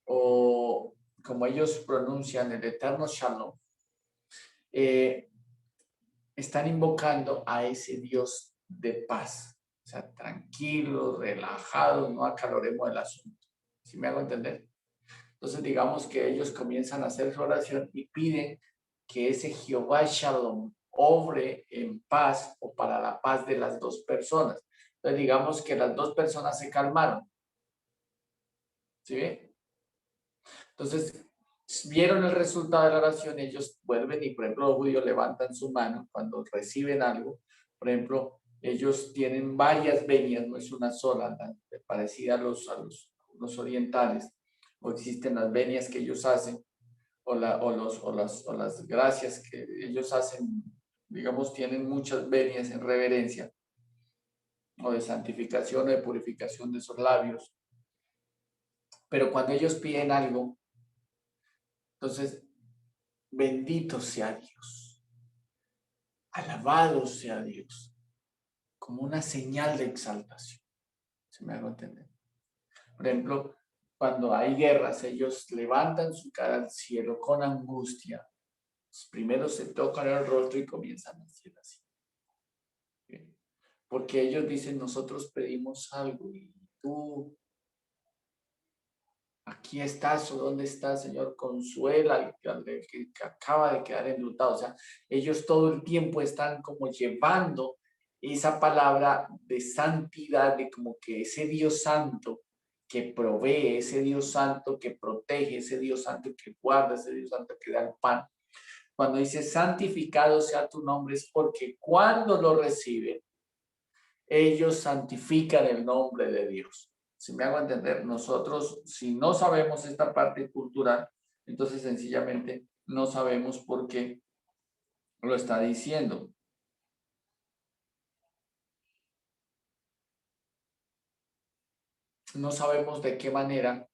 S1: o como ellos pronuncian el eterno Shalom, están invocando a ese Dios de paz. O sea, tranquilos, relajados, no acaloremos el asunto. ¿Sí me hago entender? Entonces, digamos que ellos comienzan a hacer su oración y piden que ese Jehová Shalom obre en paz o para la paz de las dos personas. Entonces, digamos que las dos personas se calmaron. ¿Sí ve? Entonces, vieron el resultado de la oración, ellos vuelven y, por ejemplo, los judíos levantan su mano cuando reciben algo. Por ejemplo, ellos tienen varias venias, no es una sola, parecida a los orientales, o existen las venias que ellos hacen, o las gracias que ellos hacen, digamos, tienen muchas venias en reverencia, o de santificación o de purificación de esos labios. Pero cuando ellos piden algo, entonces, bendito sea Dios, alabado sea Dios, como una señal de exaltación. ¿Se me hago entender? Por ejemplo, cuando hay guerras, ellos levantan su cara al cielo con angustia. Primero se tocan el rostro y comienzan a decir así. Porque ellos dicen, nosotros pedimos algo y tú, aquí estás o dónde estás, Señor, consuela al que acaba de quedar enlutado. O sea, ellos todo el tiempo están como llevando esa palabra de santidad, de como que ese Dios santo que provee, ese Dios santo que protege, ese Dios santo que guarda, ese Dios santo que da el pan. Cuando dice santificado sea tu nombre es porque cuando lo reciben, ellos santifican el nombre de Dios. Si me hago entender, nosotros si no sabemos esta parte cultural, entonces sencillamente no sabemos por qué lo está diciendo. No sabemos de qué manera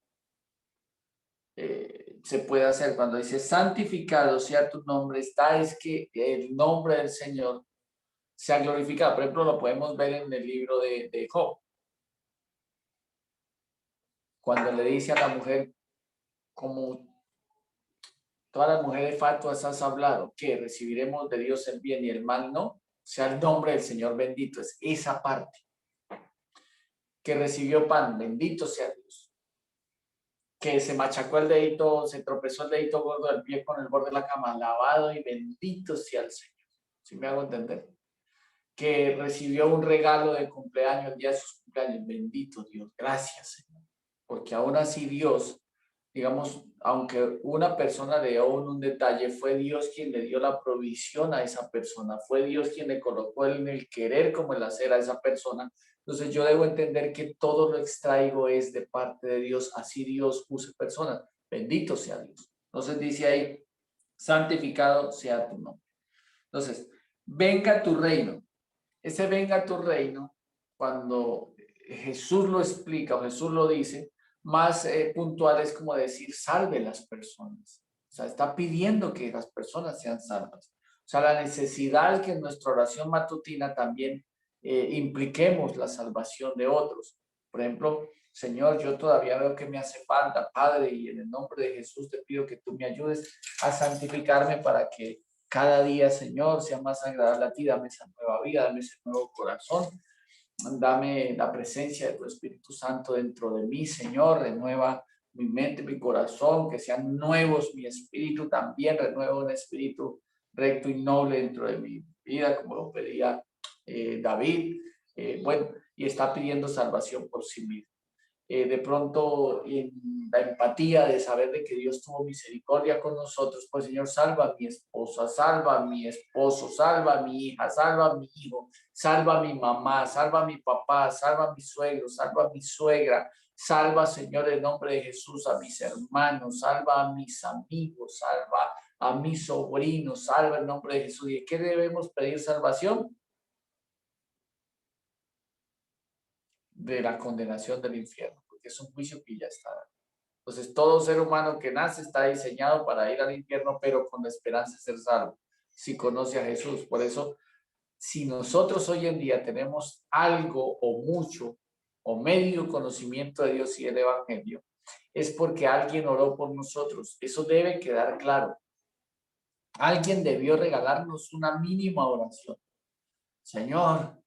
S1: se puede hacer. Cuando dice santificado sea tu nombre, está es que el nombre del Señor sea glorificado. Por ejemplo, lo podemos ver en el libro de Job. Cuando le dice a la mujer, como todas las mujeres fatuas has hablado, que recibiremos de Dios el bien y el mal no, sea el nombre del Señor bendito. Es esa parte. Que recibió pan, bendito sea Dios. Que se machacó el dedito, se tropezó el dedito gordo del pie con el borde de la cama, alabado y bendito sea el Señor. ¿Sí me hago entender? Que recibió un regalo de cumpleaños, el día de sus cumpleaños, bendito Dios, gracias Señor. Porque aún así Dios, digamos, aunque una persona le dio un detalle, fue Dios quien le dio la provisión a esa persona, fue Dios quien le colocó en el querer como el hacer a esa persona. Entonces yo debo entender que todo lo extraigo es de parte de Dios, así Dios use personas. Bendito sea Dios. Entonces dice ahí, santificado sea tu nombre. Entonces, venga tu reino. Ese venga tu reino, cuando Jesús lo explica o Jesús lo dice, más puntual es como decir, salve las personas. O sea, está pidiendo que las personas sean salvas. O sea, la necesidad que en nuestra oración matutina también impliquemos la salvación de otros. Por ejemplo, Señor, yo todavía veo que me hace falta, Padre, y en el nombre de Jesús te pido que tú me ayudes a santificarme para que cada día, Señor, sea más agradable a ti. Dame esa nueva vida, dame ese nuevo corazón, dame la presencia de tu Espíritu Santo dentro de mí, Señor. Renueva mi mente, mi corazón, que sean nuevos mi espíritu también. Renueva un espíritu recto y noble dentro de mi vida, como lo pedía David. Bueno, y está pidiendo salvación por sí mismo. De pronto, en la empatía de saber de que Dios tuvo misericordia con nosotros, pues Señor, salva a mi esposa, salva a mi esposo, salva a mi hija, salva a mi hijo, salva a mi mamá, salva a mi papá, salva a mi suegro, salva a mi suegra, salva, Señor, en nombre de Jesús, a mis hermanos, salva a mis amigos, salva a mis sobrinos, salva en nombre de Jesús. ¿Y qué debemos pedir salvación? De la condenación del infierno, porque es un juicio que ya está. Entonces, todo ser humano que nace está diseñado para ir al infierno, pero con la esperanza de ser salvo, si conoce a Jesús. Por eso, si nosotros hoy en día tenemos algo o mucho o medio conocimiento de Dios y del Evangelio, es porque alguien oró por nosotros. Eso debe quedar claro. Alguien debió regalarnos una mínima oración. Señor,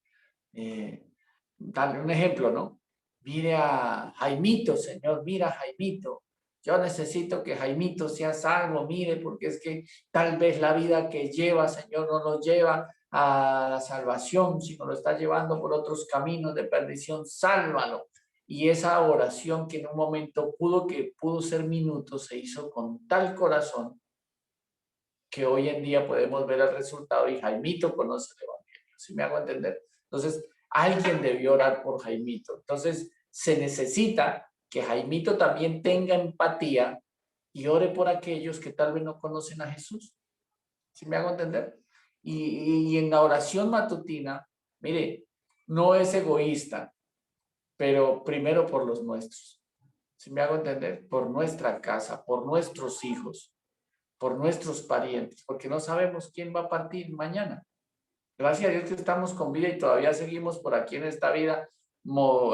S1: darle un ejemplo, ¿no? Mire a Jaimito, Señor, mira a Jaimito. Yo necesito que Jaimito sea salvo, mire, porque es que tal vez la vida que lleva, Señor, no lo lleva a la salvación, sino lo está llevando por otros caminos de perdición. Sálvalo. Y esa oración que en un momento pudo ser minutos, se hizo con tal corazón que hoy en día podemos ver el resultado y Jaimito conoce el Evangelio. ¿Sí me hago entender? Entonces, alguien debió orar por Jaimito. Entonces, se necesita que Jaimito también tenga empatía y ore por aquellos que tal vez no conocen a Jesús. ¿Sí me hago entender? Y en la oración matutina, mire, no es egoísta, pero primero por los nuestros. ¿Sí me hago entender? Por nuestra casa, por nuestros hijos, por nuestros parientes, porque no sabemos quién va a partir mañana. Gracias a Dios que estamos con vida y todavía seguimos por aquí en esta vida,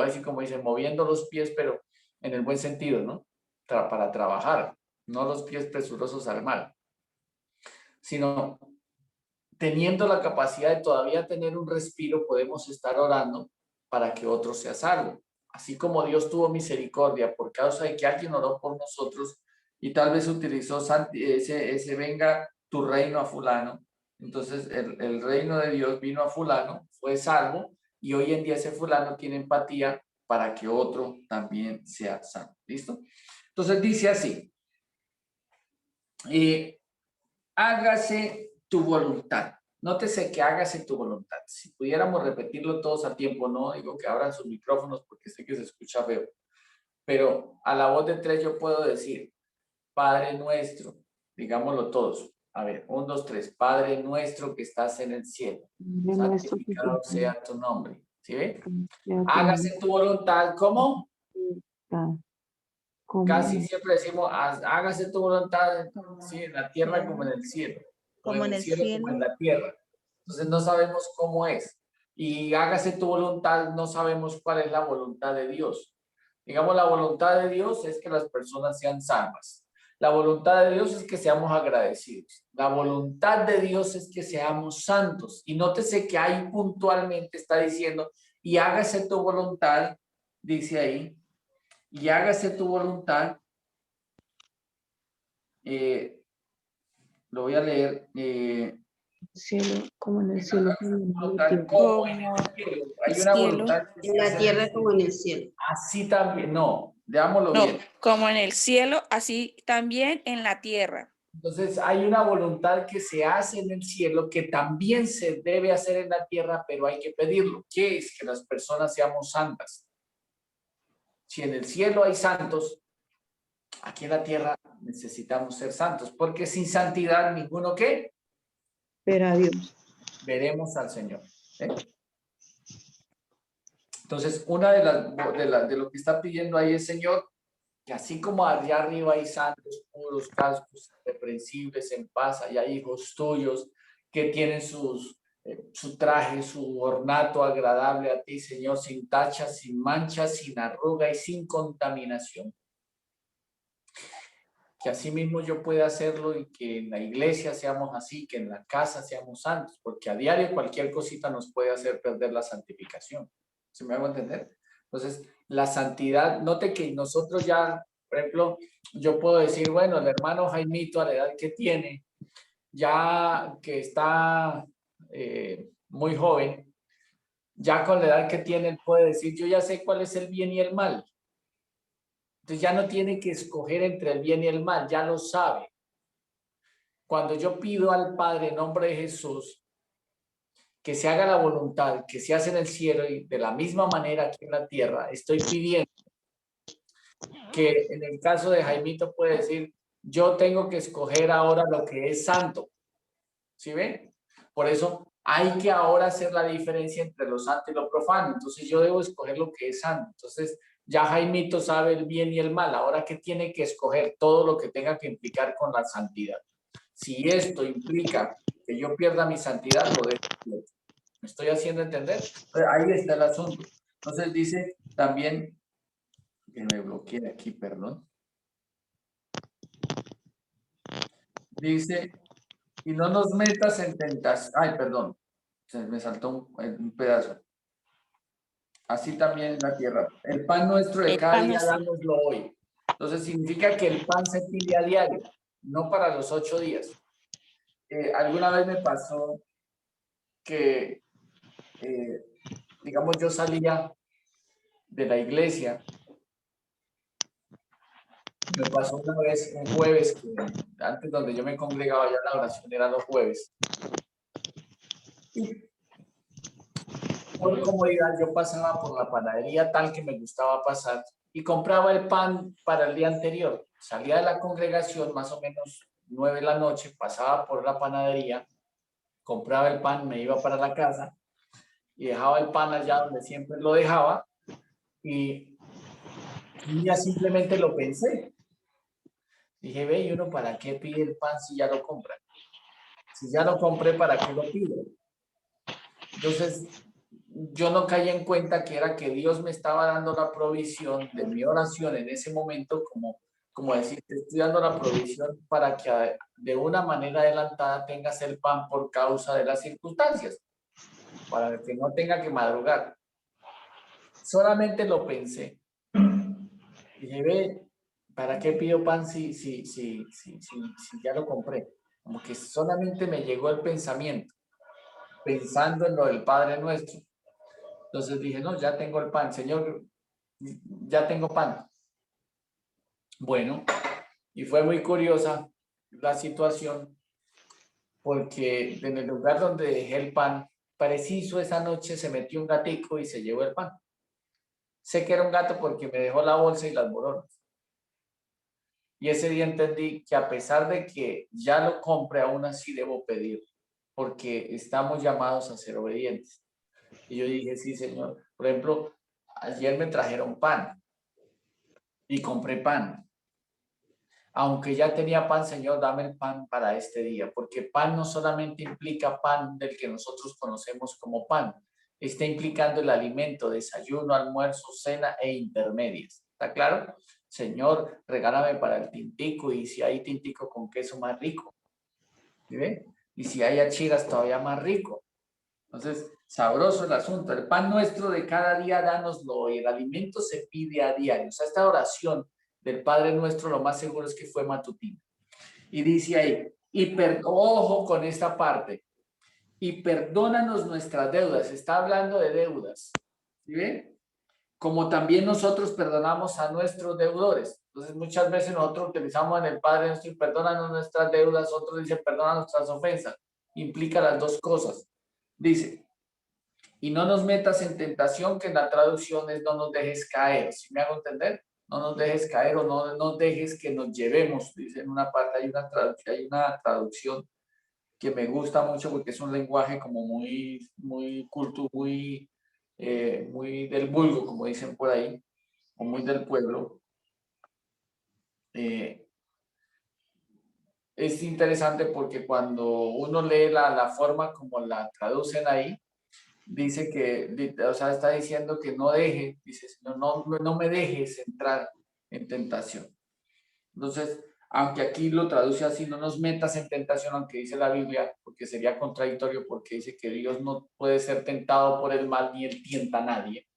S1: así como dicen, moviendo los pies, pero en el buen sentido, ¿no? Para trabajar, no los pies presurosos al mal, sino teniendo la capacidad de todavía tener un respiro, podemos estar orando para que otro sea salvo. Así como Dios tuvo misericordia por causa de que alguien oró por nosotros y tal vez utilizó ese venga tu reino a fulano. Entonces el reino de Dios vino a fulano, fue salvo y hoy en día ese fulano tiene empatía para que otro también sea salvo. ¿Listo? Entonces dice así, hágase tu voluntad. Nótese que hágase tu voluntad. Si pudiéramos repetirlo todos al tiempo, no digo que abran sus micrófonos porque sé que se escucha feo, pero a la voz de tres yo puedo decir, Padre nuestro, digámoslo todos. A ver, 1, 2, 3. Padre nuestro que estás en el cielo, santificado sea tu nombre. ¿Sí ve? Hágase tu voluntad, ¿cómo? Casi siempre decimos, hágase tu voluntad, sí, en la tierra como en el cielo. Como en el cielo como en la tierra. Entonces no sabemos cómo es. Y hágase tu voluntad, no sabemos cuál es la voluntad de Dios. Digamos, la voluntad de Dios es que las personas sean salvas. La voluntad de Dios es que seamos agradecidos. La voluntad de Dios es que seamos santos. Y nótese que ahí puntualmente está diciendo, y hágase tu voluntad, dice ahí, y hágase tu voluntad. Lo voy a leer.
S4: Cielo, como en el cielo.
S1: Como en el cielo. Hay una voluntad que
S5: En la tierra como en el cielo.
S1: así también, no, veámoslo
S6: No,
S1: bien.
S6: como en el cielo, así también en la tierra.
S1: Entonces hay una voluntad que se hace en el cielo que también se debe hacer en la tierra, pero hay que pedirlo. ¿Qué es? Que las personas seamos santas. Si en el cielo hay santos, aquí en la tierra necesitamos ser santos, porque sin santidad ninguno ¿qué?
S4: Ver a Dios.
S1: Veremos al Señor. Entonces, una de lo que está pidiendo ahí el Señor, que así como allá arriba hay santos puros, castos, reprensibles, en paz, y hay hijos tuyos que tienen sus su traje, su ornato agradable a ti, Señor, sin tacha, sin mancha, sin arruga y sin contaminación. Que así mismo yo pueda hacerlo y que en la iglesia seamos así, que en la casa seamos santos, porque a diario cualquier cosita nos puede hacer perder la santificación. ¿Se me hago entender? Entonces, la santidad, note que nosotros ya, por ejemplo, yo puedo decir, bueno, el hermano Jaimito a la edad que tiene, ya que está muy joven, ya con la edad que tiene, él puede decir, yo ya sé cuál es el bien y el mal. Entonces ya no tiene que escoger entre el bien y el mal, ya lo sabe. Cuando yo pido al Padre en nombre de Jesús que se haga la voluntad que se hace en el cielo y de la misma manera aquí en la tierra, estoy pidiendo que en el caso de Jaimito puede decir, yo tengo que escoger ahora lo que es santo. ¿Sí ven? Por eso hay que ahora hacer la diferencia entre lo santo y lo profano. Entonces yo debo escoger lo que es santo. Entonces ya Jaimito sabe el bien y el mal. Ahora que tiene que escoger todo lo que tenga que implicar con la santidad. Si esto implica que yo pierda mi santidad, lo dejo. ¿Me estoy haciendo entender? Pero ahí está el asunto. Entonces dice también, que me bloqueé aquí, perdón. Dice, y no nos metas en tentación. Ay, perdón, se me saltó un pedazo. Así también en la tierra. El pan nuestro de
S6: El
S1: cada
S6: pan
S1: día,
S6: nuestro.
S1: dánoslo hoy. Entonces significa que el pan se pide a diario, no para los 8 días. Alguna vez me pasó que, digamos, yo salía de la iglesia. Me pasó una vez un jueves, que antes donde yo me congregaba ya la oración era los jueves. Y por comodidad yo pasaba por la panadería tal que me gustaba pasar y compraba el pan para el día anterior. Salía de la congregación más o menos 9 de la noche, pasaba por la panadería, compraba el pan, me iba para la casa y dejaba el pan allá donde siempre lo dejaba y un día simplemente lo pensé. Dije, ve, ¿y uno para qué pide el pan si ya lo compra? Si ya lo compré, ¿para qué lo pido? Entonces, yo no caí en cuenta que era que Dios me estaba dando la provisión de mi oración en ese momento, como decir, te estoy dando la provisión para que de una manera adelantada tengas el pan por causa de las circunstancias, para que no tenga que madrugar. Solamente lo pensé. Dije, ve, ¿para qué pido pan si ya lo compré? Como que solamente me llegó el pensamiento, pensando en lo del Padre Nuestro. Entonces dije, no, ya tengo el pan, Señor, ya tengo pan. Bueno, y fue muy curiosa la situación, porque en el lugar donde dejé el pan, preciso esa noche se metió un gatico y se llevó el pan. Sé que era un gato porque me dejó la bolsa y las boronas. Y ese día entendí que a pesar de que ya lo compré, aún así debo pedir, porque estamos llamados a ser obedientes. Y yo dije, sí, Señor. Por ejemplo, ayer me trajeron pan y compré pan. Aunque ya tenía pan, Señor, dame el pan para este día, porque pan no solamente implica pan del que nosotros conocemos como pan, está implicando el alimento, desayuno, almuerzo, cena e intermedias. ¿Está claro? Señor, regálame para el tintico, y si hay tintico con queso, más rico. ¿Sí ve? Y si hay achiras, todavía más rico. Entonces, sabroso el asunto. El pan nuestro de cada día, dánoslo hoy. El alimento se pide a diario. O sea, esta oración del Padre Nuestro, lo más seguro es que fue matutina. Y dice ahí, ojo con esta parte, y perdónanos nuestras deudas. Está hablando de deudas. ¿Sí ven? Como también nosotros perdonamos a nuestros deudores. Entonces, muchas veces nosotros utilizamos en el Padre Nuestro y perdónanos nuestras deudas. Otros dicen, perdona nuestras ofensas. Implica las dos cosas. Dice, y no nos metas en tentación, que en la traducción es no nos dejes caer. ¿Sí me hago entender? No nos dejes caer o no nos dejes que nos llevemos. Dice en una parte, hay una traducción que me gusta mucho porque es un lenguaje como muy culto, muy del vulgo, como dicen por ahí, o muy del pueblo. es interesante porque cuando uno lee la forma como la traducen ahí, dice que, o sea, está diciendo que no deje, dice, no me dejes entrar en tentación. Entonces, aunque aquí lo traduce así, no nos metas en tentación, aunque dice la Biblia, porque sería contradictorio, porque dice que Dios no puede ser tentado por el mal ni él tienta a nadie.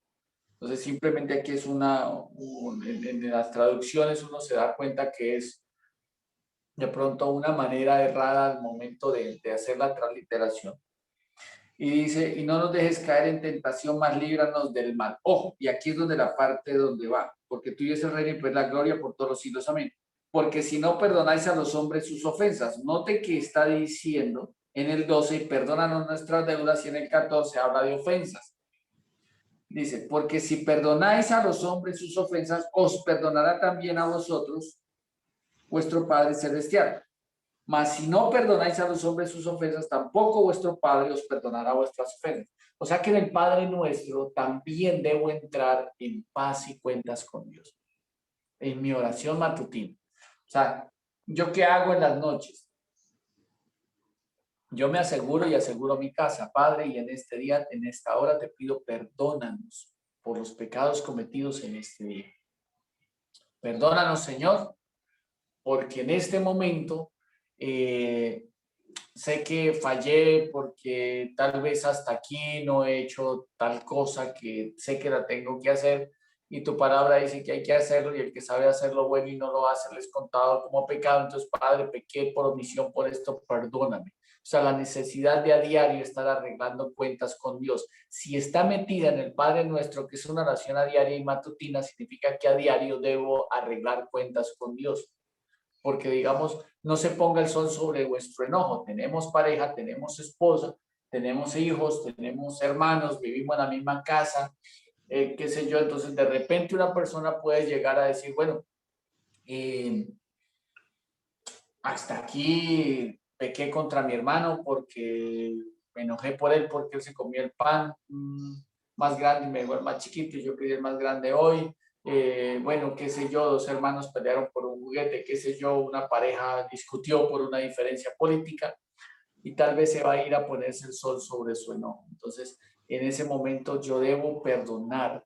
S1: Entonces, simplemente aquí es en las traducciones uno se da cuenta que es de pronto una manera errada al momento de hacer la transliteración. Y dice, y no nos dejes caer en tentación, mas líbranos del mal. Ojo, y aquí es donde la parte donde va, porque tuyo es el reino y pues la gloria por todos los siglos. Amén. Porque si no perdonáis a los hombres sus ofensas, note que está diciendo en el 12, y perdónanos nuestras deudas, y en el 14 habla de ofensas. Dice, porque si perdonáis a los hombres sus ofensas, os perdonará también a vosotros vuestro Padre Celestial. Mas si no perdonáis a los hombres sus ofensas, tampoco vuestro Padre os perdonará vuestras ofensas. O sea que en el Padre nuestro también debo entrar en paz y cuentas con Dios. En mi oración matutina. O sea, ¿yo qué hago en las noches? Yo me aseguro y aseguro mi casa, Padre, y en este día, en esta hora te pido perdónanos por los pecados cometidos en este día. Perdónanos, Señor, porque en este momento sé que fallé porque tal vez hasta aquí no he hecho tal cosa que sé que la tengo que hacer y tu palabra dice que hay que hacerlo y el que sabe hacerlo bueno y no lo hace les contado como pecado. Entonces, Padre, pequé por omisión por esto, perdóname. O sea, la necesidad de a diario estar arreglando cuentas con Dios. Si está metida en el Padre Nuestro, que es una oración a diaria y matutina, significa que a diario debo arreglar cuentas con Dios. Porque digamos, no se ponga el sol sobre vuestro enojo. Tenemos pareja, tenemos esposa, tenemos hijos, tenemos hermanos, vivimos en la misma casa, qué sé yo. Entonces, de repente una persona puede llegar a decir, bueno, hasta aquí pequé contra mi hermano porque me enojé por él porque él se comió el pan más grande y me dejó el más chiquito y yo quería el más grande hoy. Bueno, qué sé yo, dos hermanos pelearon por un juguete, qué sé yo, una pareja discutió por una diferencia política y tal vez se va a ir a ponerse el sol sobre su enojo. Entonces, en ese momento yo debo perdonar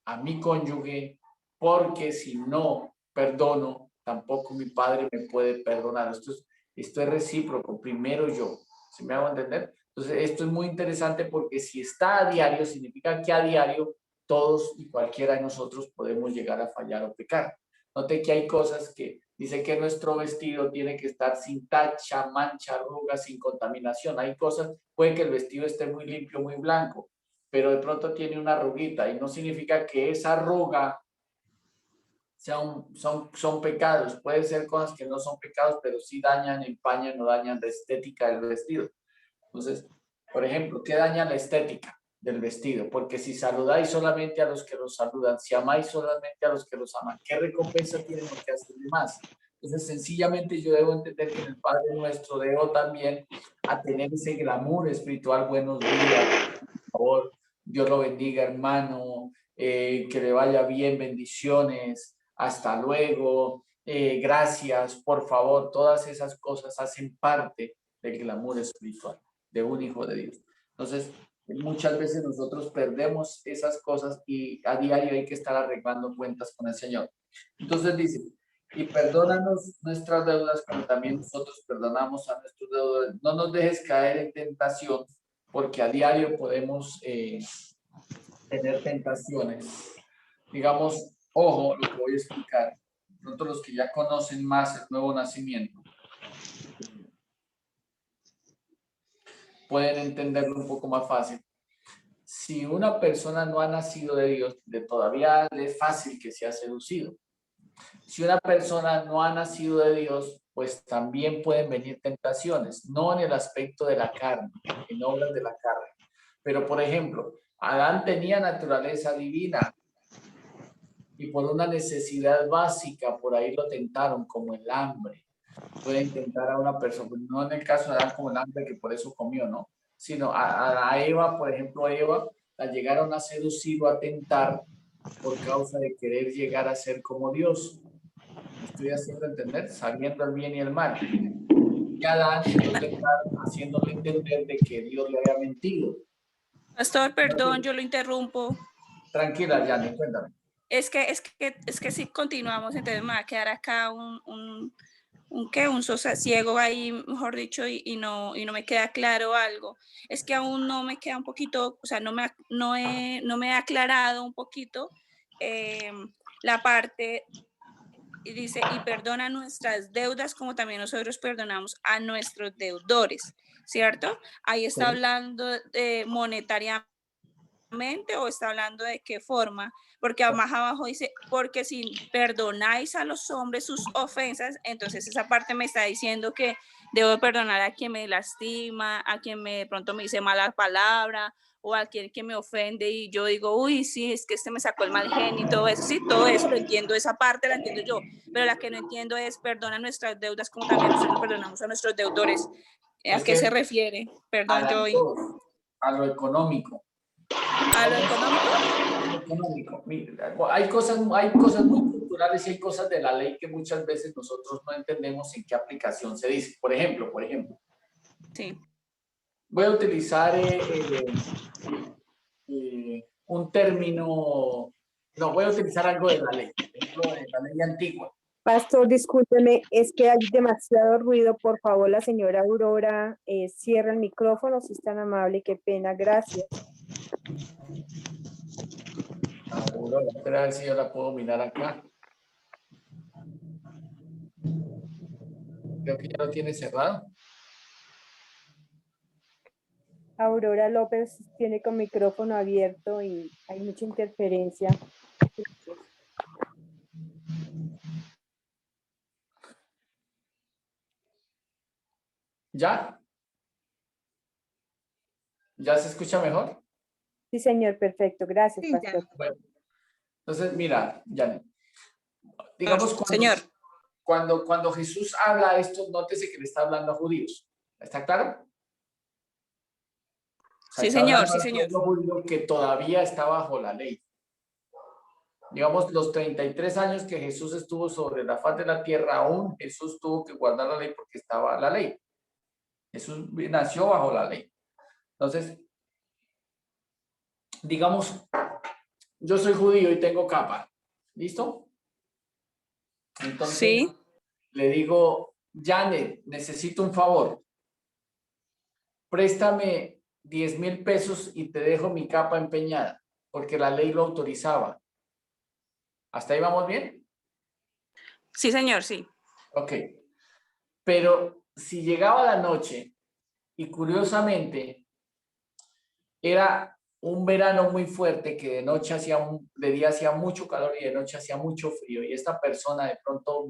S1: a mi cónyuge porque si no perdono, tampoco mi padre me puede perdonar. Esto es recíproco, primero yo, ¿sí me hago entender? Entonces, esto es muy interesante porque si está a diario, significa que a diario todos y cualquiera de nosotros podemos llegar a fallar o pecar. Note que hay cosas que dice que nuestro vestido tiene que estar sin tacha, mancha, arruga, sin contaminación. Hay cosas, puede que el vestido esté muy limpio, muy blanco, pero de pronto tiene una arruguita y no significa que esa arruga son pecados. Puede ser cosas que no son pecados, pero sí dañan, empañan o dañan la estética del vestido. Entonces, por ejemplo, ¿qué daña la estética del vestido? Porque si saludáis solamente a los que los saludan, si amáis solamente a los que los aman, ¿qué recompensa tienen los que hacen más? Entonces, sencillamente yo debo entender que en el Padre Nuestro debo también a tener ese glamour espiritual. Buenos días, por favor, Dios lo bendiga, hermano, que le vaya bien, bendiciones, hasta luego, gracias, por favor. Todas esas cosas hacen parte del glamour espiritual de un hijo de Dios. Entonces, muchas veces nosotros perdemos esas cosas y a diario hay que estar arreglando cuentas con el Señor. Entonces dice, y perdónanos nuestras deudas como también nosotros perdonamos a nuestros deudores. No nos dejes caer en tentación, porque a diario podemos tener tentaciones. Digamos, ojo, lo que voy a explicar. Pronto los que ya conocen más el nuevo nacimiento pueden entenderlo un poco más fácil. Si una persona no ha nacido de Dios, todavía le es fácil que sea seducido. Si una persona no ha nacido de Dios, pues también pueden venir tentaciones, no en el aspecto de la carne, en obras de la carne. Pero, por ejemplo, Adán tenía naturaleza divina y por una necesidad básica, por ahí lo tentaron, como el hambre. Pueden tentar a una persona, no en el caso de Adán como el hambre que por eso comió, ¿no? Sino a Eva, por ejemplo, a Eva la llegaron a seducir o a tentar por causa de querer llegar a ser como Dios. Estoy haciendo entender, sabiendo el bien y el mal. Y Adán está haciéndole entender de que Dios le había mentido.
S6: Pastor, perdón, yo lo interrumpo.
S1: Tranquila, Yanni, cuéntame.
S6: Es que si continuamos, entonces me va a quedar acá un sosiego ahí, mejor dicho, y no me queda claro algo. Es que aún no me queda un poquito, o sea, no me ha aclarado un poquito la parte, y dice, y perdona nuestras deudas como también nosotros perdonamos a nuestros deudores, ¿cierto? Ahí está hablando de monetariamente, o está hablando de qué forma, porque más abajo dice, porque si perdonáis a los hombres sus ofensas, entonces esa parte me está diciendo que debo perdonar a quien me lastima, a quien de pronto me dice mala palabra, o a quien que me ofende y yo digo, uy, sí, es que este me sacó el mal genio y todo eso, sí, todo eso lo entiendo, esa parte la entiendo yo, pero la que no entiendo es perdona nuestras deudas como también nosotros perdonamos a nuestros deudores. ¿A qué se refiere? Perdón,
S1: A las dos, a lo económico.
S6: ¿A lo económico?
S1: Económico. Mira, hay cosas muy culturales y hay cosas de la ley que muchas veces nosotros no entendemos en qué aplicación se dice. Por ejemplo,
S6: sí.
S1: Voy a utilizar un término, no, voy a utilizar algo de la ley, por ejemplo, de la ley antigua.
S3: Pastor, discúlpeme, es que hay demasiado ruido. Por favor, la señora Aurora, cierra el micrófono, si es tan amable, qué pena, gracias.
S1: Aurora, espera a ver si yo la puedo mirar acá. Creo que ya lo tiene cerrado.
S3: Aurora López tiene con micrófono abierto y hay mucha interferencia.
S1: ¿Ya? ¿Ya se escucha mejor?
S3: Sí, señor, perfecto, gracias,
S5: Sí,
S3: pastor.
S1: Bueno, entonces, mira, Janet, digamos cuando Jesús habla esto, nótese que le está hablando a judíos. ¿Está claro? O sea,
S6: Sí,
S1: está
S6: señor,
S1: hablando
S6: sí,
S1: al
S6: señor.
S1: pueblo judío que todavía está bajo la ley. Digamos, los 33 años que Jesús estuvo sobre la faz de la tierra, aún Jesús tuvo que guardar la ley porque estaba la ley. Jesús nació bajo la ley. Entonces, digamos, yo soy judío y tengo capa. ¿Listo? Entonces,
S6: Sí.
S1: le digo, Janet, necesito un favor. Préstame 10,000 pesos y te dejo mi capa empeñada, porque la ley lo autorizaba. ¿Hasta ahí vamos bien?
S6: Sí, señor, sí.
S1: Ok. Pero si llegaba la noche y curiosamente era un verano muy fuerte que de noche de día hacía mucho calor y de noche hacía mucho frío y esta persona de pronto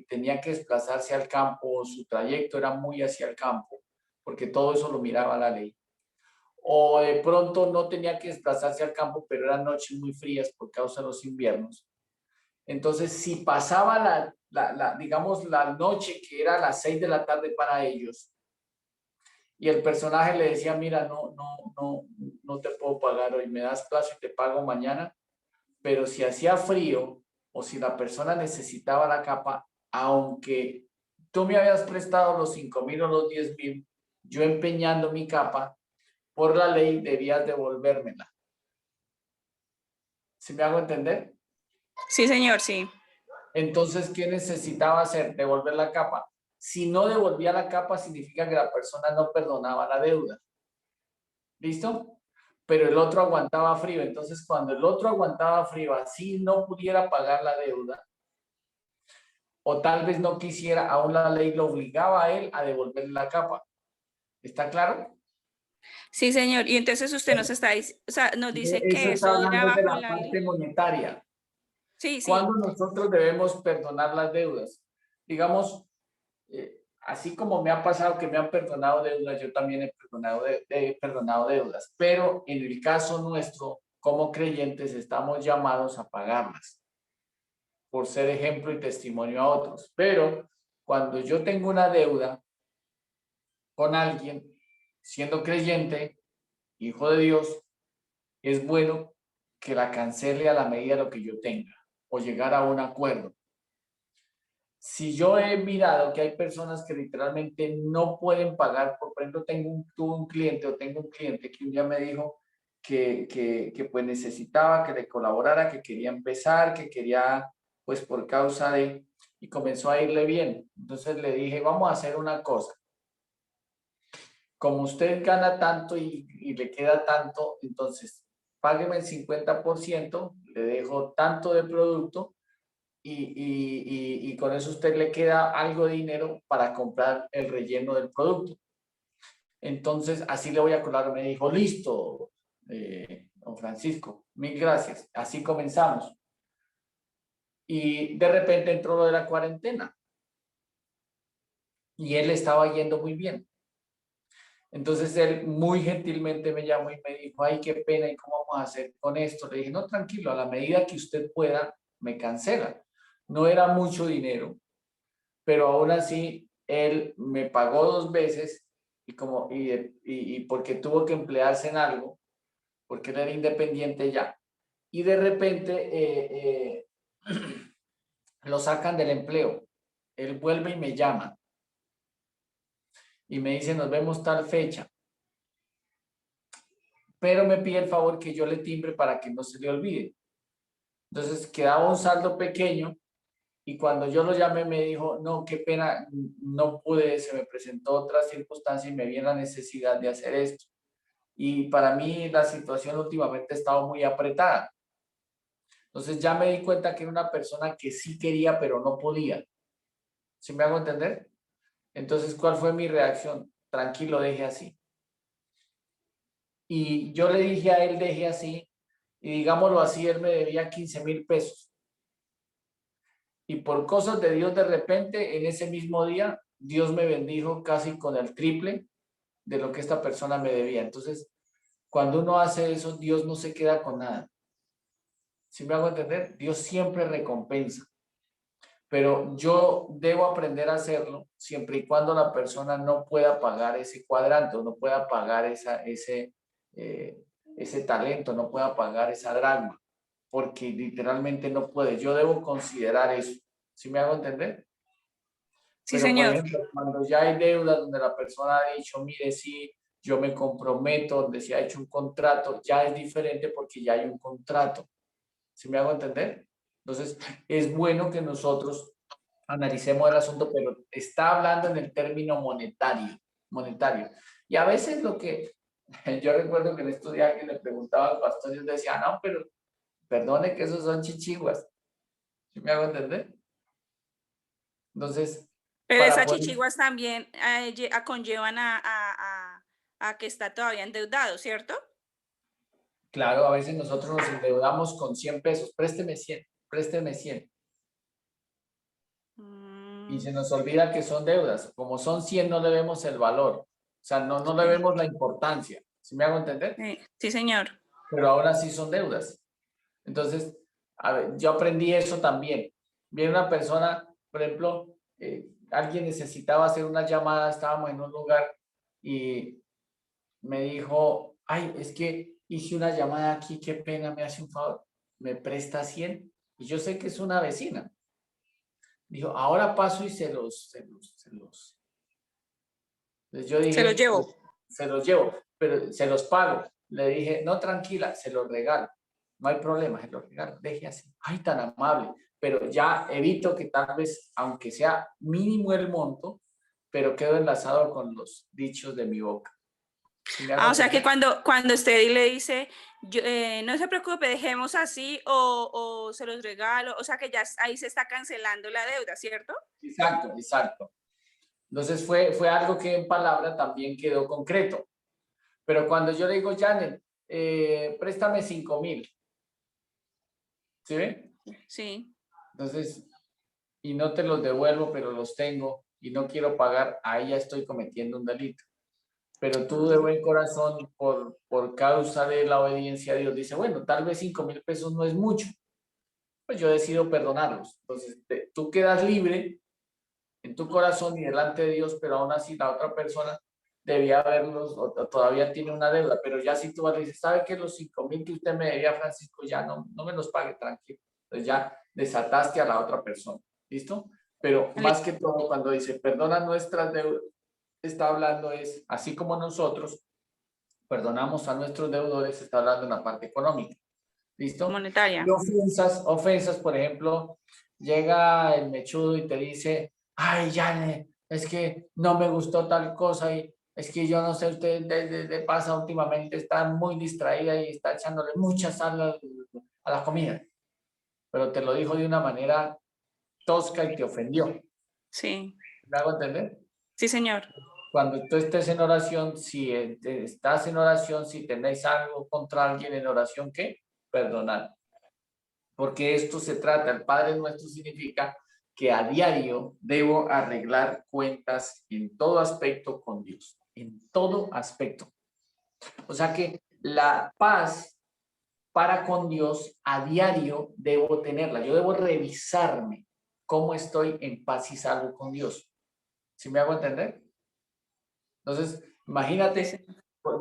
S1: tenía que desplazarse al campo, su trayecto era muy hacia el campo, porque todo eso lo miraba la ley. O de pronto no tenía que desplazarse al campo, pero eran noches muy frías por causa de los inviernos. Entonces, si pasaba digamos, la noche, que era las 6 de la tarde para ellos, y el personaje le decía, mira, no te puedo pagar hoy, me das plazo y te pago mañana, pero si hacía frío o si la persona necesitaba la capa, aunque tú me habías prestado los 5,000 o los 10,000, yo empeñando mi capa, por la ley debías devolvérmela. ¿Sí me hago entender?
S6: Sí, señor, sí.
S1: Entonces, ¿qué necesitaba hacer? Devolver la capa. Si no devolvía la capa, significa que la persona no perdonaba la deuda. ¿Listo? Pero el otro aguantaba frío. Entonces, cuando el otro aguantaba frío, así no pudiera pagar la deuda, o tal vez no quisiera, aún la ley lo obligaba a él a devolverle la capa. ¿Está claro?
S6: Sí, señor. Y entonces usted nos está diciendo, o sea, nos dice
S1: Eso
S6: que
S1: está
S6: eso era
S1: hablando de
S6: bajo
S1: la
S6: la
S1: parte
S6: ley.
S1: monetaria.
S6: Sí, sí.
S1: ¿Cuándo nosotros debemos perdonar las deudas? Digamos, así como me ha pasado que me han perdonado deudas, yo también he perdonado deudas, pero en el caso nuestro, como creyentes, estamos llamados a pagarlas por ser ejemplo y testimonio a otros. Pero cuando yo tengo una deuda con alguien, siendo creyente, hijo de Dios, es bueno que la cancele a la medida de lo que yo tenga o llegar a un acuerdo. si yo he mirado que hay personas que literalmente no pueden pagar, por ejemplo, tuve un cliente o tengo un cliente que un día me dijo que pues necesitaba que le colaborara, que quería empezar, que quería pues por causa de, y comenzó a irle bien. Entonces le dije, vamos a hacer una cosa. Como usted gana tanto y le queda tanto, entonces págueme el 50%, le dejo tanto de producto y con eso usted le queda algo de dinero para comprar el relleno del producto. Entonces, así le voy a colar. Me dijo, listo, don Francisco, mil gracias. Así comenzamos. Y de repente entró lo de la cuarentena. Y él estaba yendo muy bien. Entonces, él muy gentilmente me llamó y me dijo, ay, qué pena, ¿y cómo vamos a hacer con esto? Le dije, no, tranquilo, a la medida que usted pueda, me cancela. No era mucho dinero, pero aún así él me pagó 2 veces y porque tuvo que emplearse en algo, porque él era independiente ya. Y de repente lo sacan del empleo. Él vuelve y me llama y me dice, nos vemos tal fecha. Pero me pide el favor que yo le timbre para que no se le olvide. Entonces quedaba un saldo pequeño. Y cuando yo lo llamé me dijo, no, qué pena, no pude, se me presentó otra circunstancia y me vi en la necesidad de hacer esto. Y para mí la situación últimamente estaba muy apretada. Entonces ya me di cuenta que era una persona que sí quería, pero no podía. ¿Sí me hago entender? Entonces, ¿cuál fue mi reacción? Tranquilo, deje así. Y yo le dije a él, deje así, y digámoslo así, él me debía 15,000 pesos. Y por cosas de Dios, de repente, en ese mismo día, Dios me bendijo casi con el triple de lo que esta persona me debía. Entonces, cuando uno hace eso, Dios no se queda con nada. ¿Sí me hago entender? Dios siempre recompensa. Pero yo debo aprender a hacerlo siempre y cuando la persona no pueda pagar ese cuadrante, no pueda pagar ese talento, no pueda pagar esa dracma, porque literalmente no puede. Yo debo considerar eso. ¿Sí me hago entender?
S6: Sí,
S1: Pero, por
S6: señor.
S1: ejemplo, cuando ya hay deudas donde la persona ha dicho, mire, sí, yo me comprometo, donde se ha hecho un contrato, ya es diferente porque ya hay un contrato. ¿Sí me hago entender? Entonces, es bueno que nosotros analicemos el asunto, pero está hablando en el término monetario. Y a veces lo que, yo recuerdo que en estos días alguien le preguntaba al pastor y él decía, no, pero perdone que esos son chichiguas. ¿Sí me hago entender? Entonces,
S6: Pero
S1: para
S6: esas
S1: poder,
S6: chichiguas también conllevan a que está todavía endeudado, ¿cierto?
S1: claro, a veces nosotros nos endeudamos con 100 pesos, présteme 100, présteme 100. Y se nos olvida que son deudas. Como son 100, no le vemos el valor. O sea, no le vemos la importancia. ¿Sí me hago entender?
S6: Sí, señor.
S1: Pero ahora sí son deudas. Entonces, a ver, yo aprendí eso también. Viene una persona, por ejemplo, alguien necesitaba hacer una llamada, estábamos en un lugar y me dijo, ay, es que hice una llamada aquí, qué pena, me hace un favor, me presta 100. Y yo sé que es una vecina. Dijo, ahora paso y se los. Entonces yo
S6: Se los
S1: dije, pues,
S6: llevo.
S1: se los llevo, pero se los pago. Le dije, no, tranquila, se los regalo. No hay problema, se los regalo. Deje así. Ay, tan amable. Pero ya evito que tal vez, aunque sea mínimo el monto, pero quedo enlazado con los dichos de mi boca. ¿Sí me hago
S6: O sea que
S1: entender?
S6: cuando usted le dice, no se preocupe, dejemos así o se los regalo, o sea que ya ahí se está cancelando la deuda, ¿cierto?
S1: Exacto, exacto. Entonces fue algo que en palabra también quedó concreto. Pero cuando yo le digo, Janet, préstame 5,000, ¿sí ve?
S6: Sí.
S1: Entonces, y no te los devuelvo, pero los tengo y no quiero pagar, ahí ya estoy cometiendo un delito. Pero tú de buen corazón, por causa de la obediencia a Dios, dice, bueno, tal vez 5,000 pesos no es mucho, pues yo decido perdonarlos. Entonces, tú quedas libre en tu corazón y delante de Dios, pero aún así la otra persona debía haberlos, o todavía tiene una deuda, pero ya si tú vas y dices, ¿sabe que los 5,000 que usted me debía, Francisco, ya no me los pague, tranquilo? Entonces ya desataste a la otra persona, ¿listo? Pero más que todo, cuando dice perdona nuestras deudas, está hablando es, así como nosotros perdonamos a nuestros deudores, está hablando en la parte económica. ¿Listo?
S6: Monetaria.
S1: Y ofensas, por ejemplo, llega el mechudo y te dice, ay, ya, es que no me gustó tal cosa y es que yo no sé, usted de pasa últimamente está muy distraída y está echándole mucha sal a la comida. Pero te lo dijo de una manera tosca y te ofendió.
S6: Sí,
S1: ¿Me hago entender?
S6: sí, señor.
S1: Cuando tú estés en oración, si estás en oración, si tenéis algo contra alguien en oración, ¿qué? Perdonad. Porque esto se trata, el Padre Nuestro significa que a diario debo arreglar cuentas en todo aspecto con Dios, en todo aspecto. O sea que la paz para con Dios a diario debo tenerla. Yo debo revisarme cómo estoy en paz y salvo con Dios. ¿Sí me hago entender? Entonces, imagínate,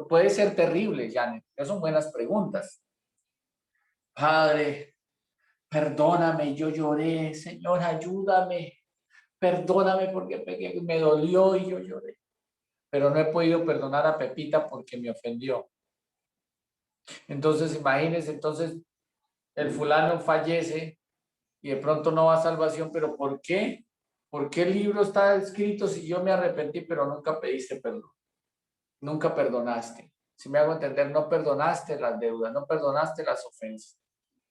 S1: puede ser terrible, Janet. Esas son buenas preguntas. Padre, perdóname, yo lloré, Señor, ayúdame, perdóname porque pequé, me dolió y yo lloré, pero no he podido perdonar a Pepita porque me ofendió. Entonces, imagínense, entonces el fulano fallece y de pronto no va a salvación, pero ¿por qué? ¿Por qué el libro está escrito si yo me arrepentí, pero nunca pediste perdón? Nunca perdonaste. Si me hago entender, no perdonaste las deudas, no perdonaste las ofensas.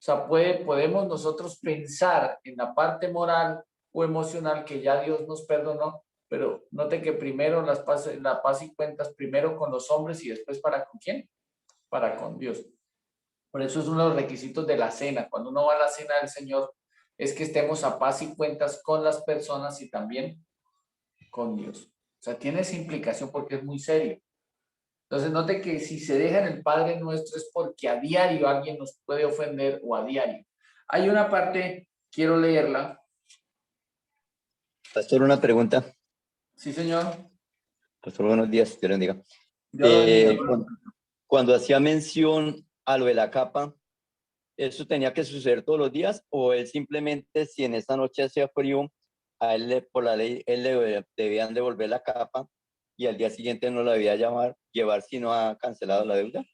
S1: O sea, podemos nosotros pensar en la parte moral o emocional que ya Dios nos perdonó, pero note que primero la paz y cuentas primero con los hombres y después ¿para con quién? Para con Dios. Por eso es uno de los requisitos de la cena. Cuando uno va a la cena del Señor, es que estemos a paz y cuentas con las personas y también con Dios. O sea, tiene esa implicación porque es muy serio. Entonces, note que si se deja en el Padre Nuestro es porque a diario alguien nos puede ofender o a diario. Hay una parte, quiero leerla.
S7: Pastor, una pregunta.
S1: Sí, señor.
S7: Pastor, buenos días, Dios le bendiga.
S1: Dios lo bendiga.
S7: Cuando hacía mención a lo de la capa, ¿eso tenía que suceder todos los días? ¿O él simplemente, si en esta noche hacía frío, a él por la ley, él le debían devolver la capa y al día siguiente no la debía llevar si no ha cancelado la deuda?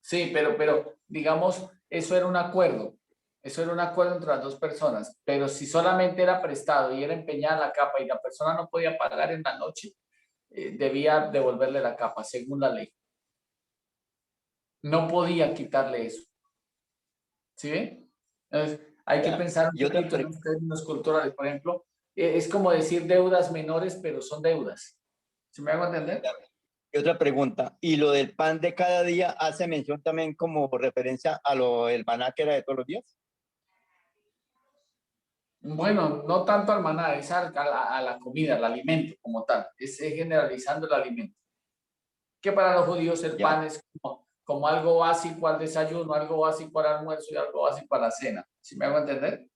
S1: Sí, pero digamos, eso era un acuerdo. Eso era un acuerdo entre las dos personas. Pero si solamente era prestado y era empeñada la capa y la persona no podía pagar en la noche, debía devolverle la capa, según la ley. No podía quitarle eso. ¿Sí ven? Entonces, hay que pensar un poquito en los términos culturales. Por ejemplo, es como decir deudas menores, pero son deudas. ¿Sí me hago entender?
S7: Y otra pregunta, ¿y lo del pan de cada día hace mención también como referencia a lo del maná que era de todos los días?
S1: Bueno, no tanto al maná, es a la comida, al alimento como tal. Es generalizando el alimento. Que para los judíos el pan es como algo básico al desayuno, algo básico al almuerzo y algo básico a la cena. ¿Sí me hago entender?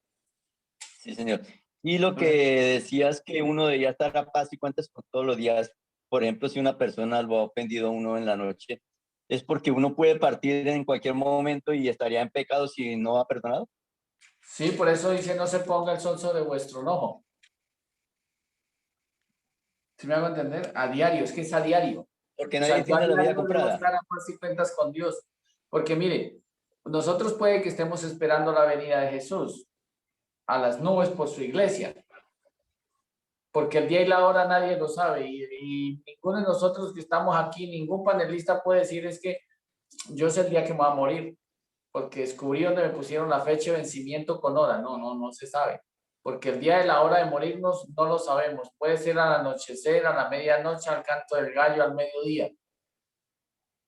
S7: Sí, señor. Y lo que decías que uno debía estar a paz y cuentas con todos los días, por ejemplo, si una persona lo ha ofendido a uno en la noche, ¿es porque uno puede partir en cualquier momento y estaría en pecado si no ha perdonado?
S1: Sí, por eso dice no se ponga el sol sobre vuestro enojo. ¿Sí me hago entender? A diario, es que es a diario.
S7: Porque
S1: O
S7: nadie
S1: sea, yo a
S7: tiene la vida
S1: diario debo
S7: comprada.
S1: estar a paz y cuentas con Dios. Porque mire, nosotros puede que estemos esperando la venida de Jesús a las nubes por su iglesia. Porque el día y la hora nadie lo sabe y ninguno de nosotros que estamos aquí, ningún panelista puede decir es que yo sé el día que me voy a morir, porque descubrí donde me pusieron la fecha de vencimiento con hora. No se sabe. Porque el día de la hora de morirnos no lo sabemos. Puede ser al anochecer, a la medianoche, al canto del gallo, al mediodía.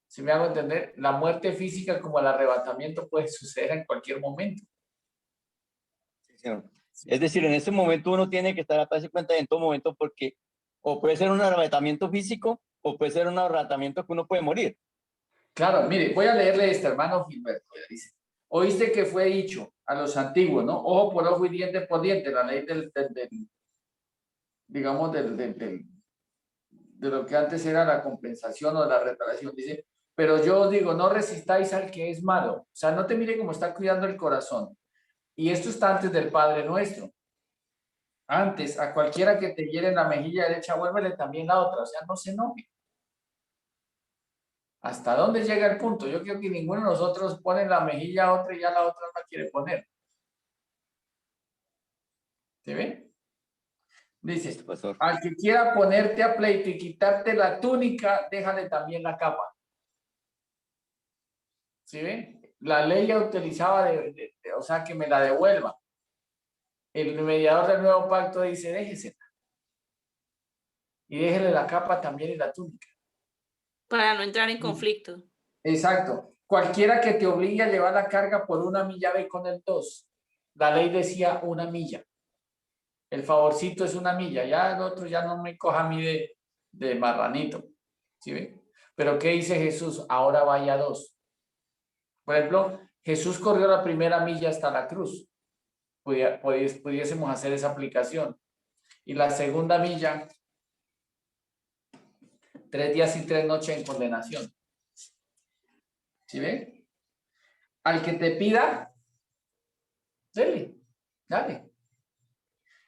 S1: Si me hago entender, la muerte física como el arrebatamiento puede suceder en cualquier momento.
S7: Sí, señor. Es decir, en ese momento uno tiene que estar a paz y cuenta en todo momento porque o puede ser un arrebatamiento físico o puede ser un arrebatamiento que uno puede morir.
S1: Claro, mire, voy a leerle este hermano Gilberto. Dice, oíste que fue dicho a los antiguos, ¿no? Ojo por ojo y diente por diente, la ley digamos, de lo que antes era la compensación o la reparación. Dice, pero yo os digo, no resistáis al que es malo. O sea, no te mire cómo está cuidando el corazón. Y esto está antes del Padre Nuestro. Antes, a cualquiera que te hiere en la mejilla derecha, vuélvele también la otra. O sea, no se enoje. ¿Hasta dónde llega el punto? Yo creo que ninguno de nosotros pone la mejilla a otra y ya la otra no la quiere poner. ¿Se ve? Dice,
S7: Listo, pastor.
S1: al que quiera ponerte a pleito y quitarte la túnica, déjale también la capa. ¿Sí ve? La ley ya utilizaba o sea, que me la devuelva. El mediador del nuevo pacto dice, déjese. Y déjele la capa también y la túnica.
S6: Para no entrar en conflicto.
S1: Exacto. Cualquiera que te obligue a llevar la carga por 1 milla, ve con el 2. La ley decía 1 milla. El favorcito es 1 milla. Ya el otro ya no me coja a mí de marranito. ¿Sí ve? Pero ¿qué dice Jesús? Ahora vaya 2. Por ejemplo, Jesús corrió la primera milla hasta la cruz. Pudiésemos hacer esa aplicación. Y la segunda milla, 3 días y 3 noches en condenación. ¿Sí ve? Al que te pida, dale.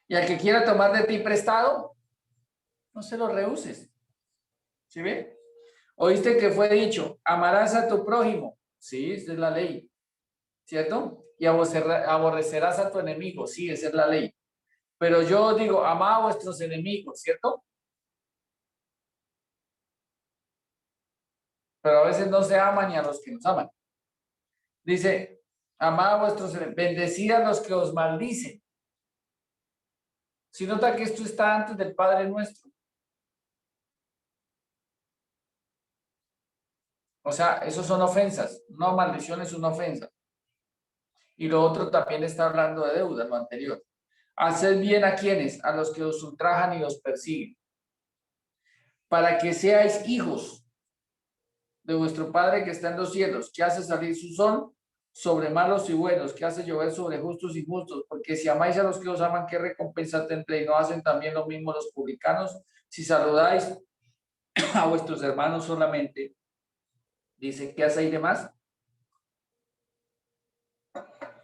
S1: Y al que quiera tomar de ti prestado, no se lo rehuses. ¿Sí ve? Oíste que fue dicho, amarás a tu prójimo. Sí, esa es la ley. ¿Cierto? Y aborrecerás a tu enemigo. Sí, esa es la ley. Pero yo digo, amad a vuestros enemigos, ¿cierto? Pero a veces no se aman ni a los que nos aman. Dice, amad a vuestros enemigos, bendecid a los que os maldicen. Si nota que esto está antes del Padre Nuestro. O sea, eso son ofensas. No, maldición es una ofensa. Y lo otro también está hablando de deuda, lo anterior. Haced bien a quienes, a los que os ultrajan y os persiguen, para que seáis hijos de vuestro Padre que está en los cielos, que hace salir su sol sobre malos y buenos, que hace llover sobre justos y injustos, porque si amáis a los que os aman, ¿qué recompensa tendréis? ¿No hacen también lo mismo los publicanos? Si saludáis a vuestros hermanos solamente, dice, ¿qué hacéis de más?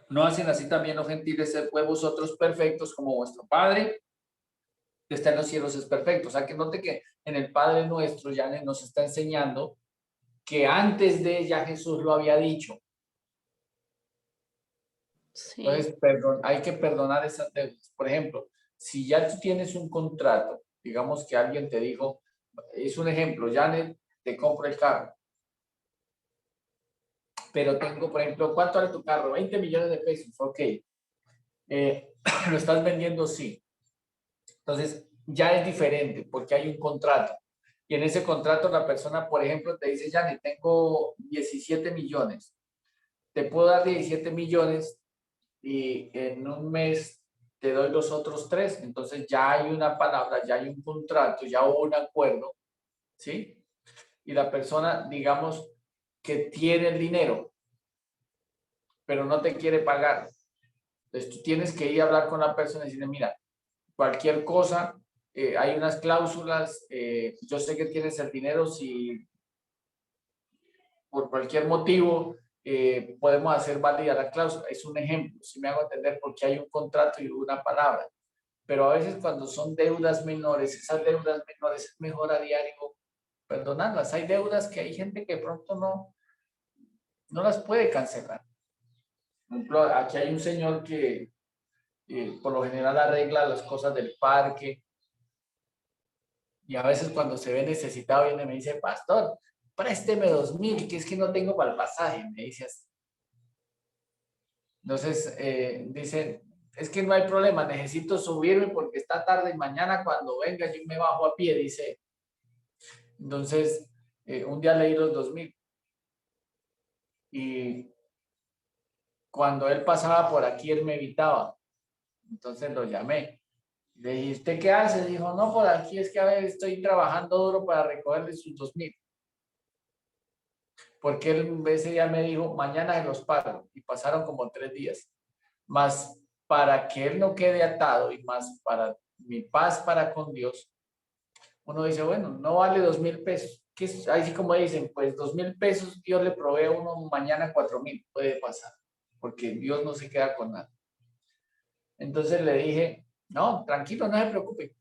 S1: ¿No hacen así también los gentiles? Sed pues vosotros perfectos como vuestro Padre que está en los cielos es perfecto. O sea, que note que en el Padre Nuestro ya nos está enseñando que antes de ella Jesús lo había dicho.
S6: Sí.
S1: Entonces, hay que perdonar esas deudas. Por ejemplo, si ya tú tienes un contrato, digamos que alguien te dijo, es un ejemplo, Janet, te compro el carro. Pero tengo, por ejemplo, ¿cuánto vale tu carro? 20 millones de pesos, ok. Lo estás vendiendo, sí. Entonces, ya es diferente porque hay un contrato. Y en ese contrato la persona, por ejemplo, te dice, Janet, tengo 17 millones. Te puedo dar 17 millones y en un mes te doy los otros 3. Entonces ya hay una palabra, ya hay un contrato, ya hubo un acuerdo, ¿sí? Y la persona, digamos, que tiene el dinero, pero no te quiere pagar. Entonces tú tienes que ir a hablar con la persona y decirle, mira, cualquier cosa, hay unas cláusulas, yo sé que tienes el dinero, si por cualquier motivo podemos hacer válida la cláusula. Es un ejemplo, si me hago entender, porque hay un contrato y una palabra. Pero a veces cuando son deudas menores, esas deudas menores es mejor a diario perdonarlas. Hay deudas que hay gente que pronto no las puede cancelar. Por ejemplo, aquí hay un señor que por lo general arregla las cosas del parque y a veces cuando se ve necesitado viene y me dice, pastor, présteme 2,000, que es que no tengo para el pasaje, me dice así. Entonces, dicen, es que no hay problema, necesito subirme porque está tarde y mañana cuando venga yo me bajo a pie, dice. Entonces, un día leí los 2,000 y cuando él pasaba por aquí, él me evitaba. Entonces lo llamé. Le dije, ¿usted qué hace? Dijo, no, por aquí es que a ver, estoy trabajando duro para recogerle sus 2,000. Porque él ese día me dijo, mañana se los pago. Y pasaron como 3 días. Más para que él no quede atado y más para mi paz para con Dios, uno dice, bueno, no vale 2,000 pesos. Que es, así como dicen, pues 2,000 pesos Dios le provee a uno mañana 4,000. Puede pasar. Porque Dios no se queda con nada. Entonces le dije, No, tranquilo, no se preocupe.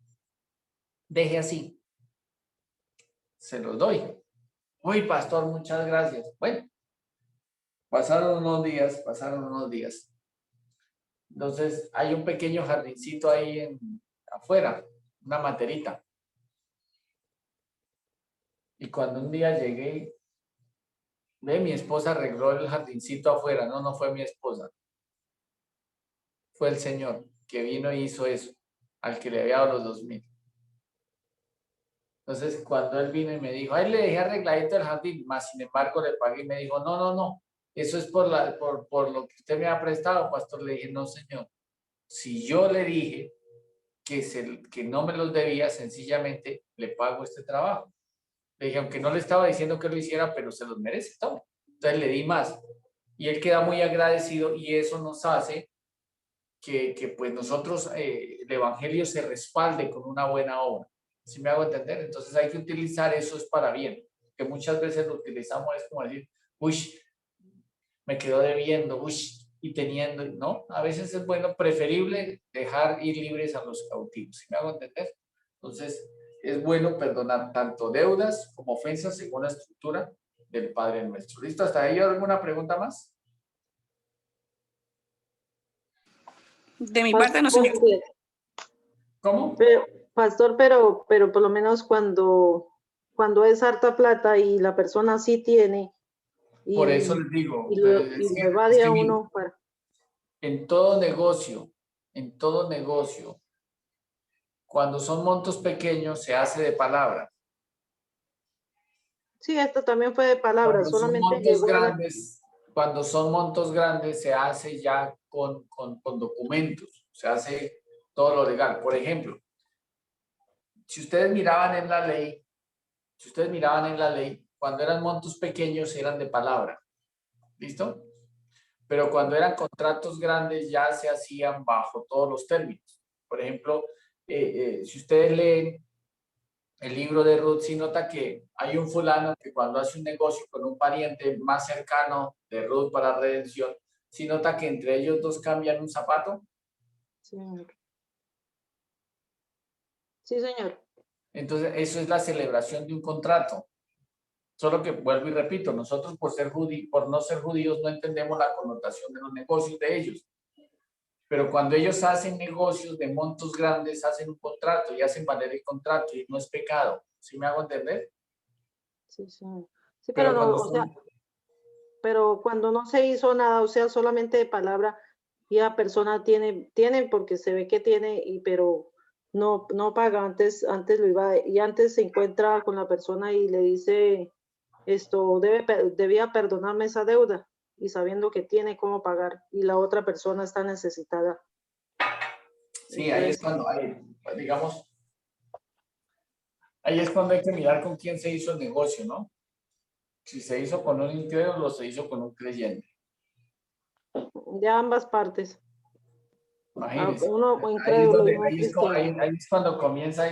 S1: Deje así. Se los doy. Uy, pastor, muchas gracias. Bueno, pasaron unos días. Entonces, hay un pequeño jardincito ahí afuera, una materita. Y cuando un día llegué, mi esposa arregló el jardincito afuera. No, no fue mi esposa. Fue el Señor que vino y hizo eso, al que le había dado los 2,000. Entonces, cuando él vino y me dijo, ahí le dejé arregladito el jardín, más sin embargo le pagué y me dijo, no, eso es por lo que usted me ha prestado, pastor. Le dije, no, señor. Si yo le dije que no me los debía, sencillamente le pago este trabajo. Le dije, aunque no le estaba diciendo que lo hiciera, pero se los merece, toma. Entonces le di más. Y él queda muy agradecido y eso nos hace que pues nosotros, el evangelio se respalde con una buena obra. ¿Sí me hago entender? Entonces hay que utilizar eso es para bien. Que muchas veces lo utilizamos es como decir, uy, me quedó debiendo, uy, y teniendo, ¿no? A veces es bueno, preferible dejar ir libres a los cautivos. ¿Sí me hago entender? Entonces es bueno perdonar tanto deudas como ofensas según la estructura del Padre Nuestro. ¿Listo? ¿Hasta ahí alguna pregunta más?
S6: De mi parte no se me...
S1: ¿Cómo?
S4: Pastor, pero por lo menos cuando es harta plata y la persona sí tiene y,
S1: Por eso les digo,
S4: y lo evade a
S1: mire,
S4: uno para...
S1: en todo negocio, cuando son montos pequeños se hace de palabra.
S4: Sí, esto también fue de palabras, solamente llegó a la...
S1: Cuando son montos grandes se hace ya con documentos, se hace todo lo legal. Por ejemplo, si ustedes miraban en la ley, cuando eran montos pequeños eran de palabra. ¿Listo? Pero cuando eran contratos grandes ya se hacían bajo todos los términos. Por ejemplo, si ustedes leen el libro de Ruth, sí nota que hay un fulano que cuando hace un negocio con un pariente más cercano de Ruth para redención, sí nota que entre ellos dos cambian un zapato.
S4: Sí, señor. Sí, señor.
S1: Entonces, eso es la celebración de un contrato. Solo que, vuelvo y repito, nosotros por no ser judíos no entendemos la connotación de los negocios de ellos. Pero cuando ellos hacen negocios de montos grandes, hacen un contrato y hacen valer el contrato y no es pecado. ¿Sí me hago entender?
S4: Sí, señor. Sí, pero no, o sea, pero cuando no se hizo nada, o sea, solamente de palabra, y la persona tiene porque se ve que tiene, pero no paga, antes lo iba, y antes se encuentra con la persona y le dice, debía perdonarme esa deuda, y sabiendo que tiene cómo pagar, y la otra persona está necesitada.
S1: Sí, ahí es cuando, digamos, ahí es cuando hay que mirar con quién se hizo el negocio, ¿no? Si se hizo con un incrédulo o se hizo con un creyente.
S4: De ambas partes.
S1: Imagínense.
S4: Uno incrédulo y uno
S1: Ahí
S4: cristiano.
S1: es cuando comienza,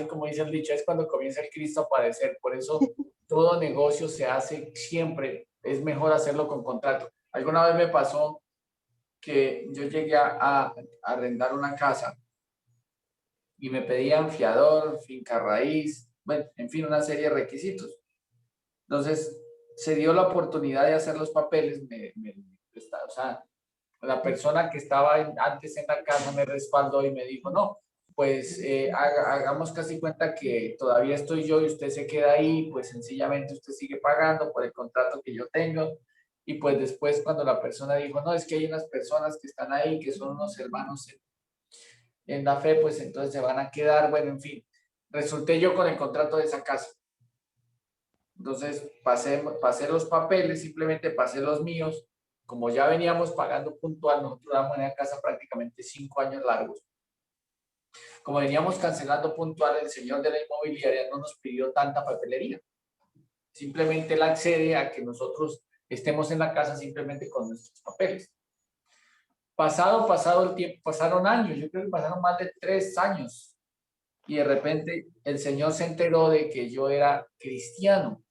S1: como dice el dicho, es cuando comienza el Cristo a aparecer. Por eso todo negocio se hace siempre, es mejor hacerlo con contrato. Alguna vez me pasó que yo llegué a arrendar una casa y me pedían fiador, finca raíz, bueno, en fin, una serie de requisitos. Entonces, se dio la oportunidad de hacer los papeles, o sea, la persona que estaba antes en la casa me respaldó y me dijo, no, pues hagamos casi cuenta que todavía estoy yo y usted se queda ahí, pues sencillamente usted sigue pagando por el contrato que yo tengo. Y pues después cuando la persona dijo, no, es que hay unas personas que están ahí, que son unos hermanos en la fe, pues entonces se van a quedar, bueno, en fin, resulté yo con el contrato de esa casa. Entonces pasé los papeles, simplemente pasé los míos. Como ya veníamos pagando puntual, nosotros damos en la casa prácticamente 5 años largos. Como veníamos cancelando puntual, el señor de la inmobiliaria no nos pidió tanta papelería. Simplemente él accede a que nosotros estemos en la casa simplemente con nuestros papeles. Pasado el tiempo, pasaron años, yo creo que pasaron más de 3 años. Y de repente el señor se enteró de que yo era cristiano.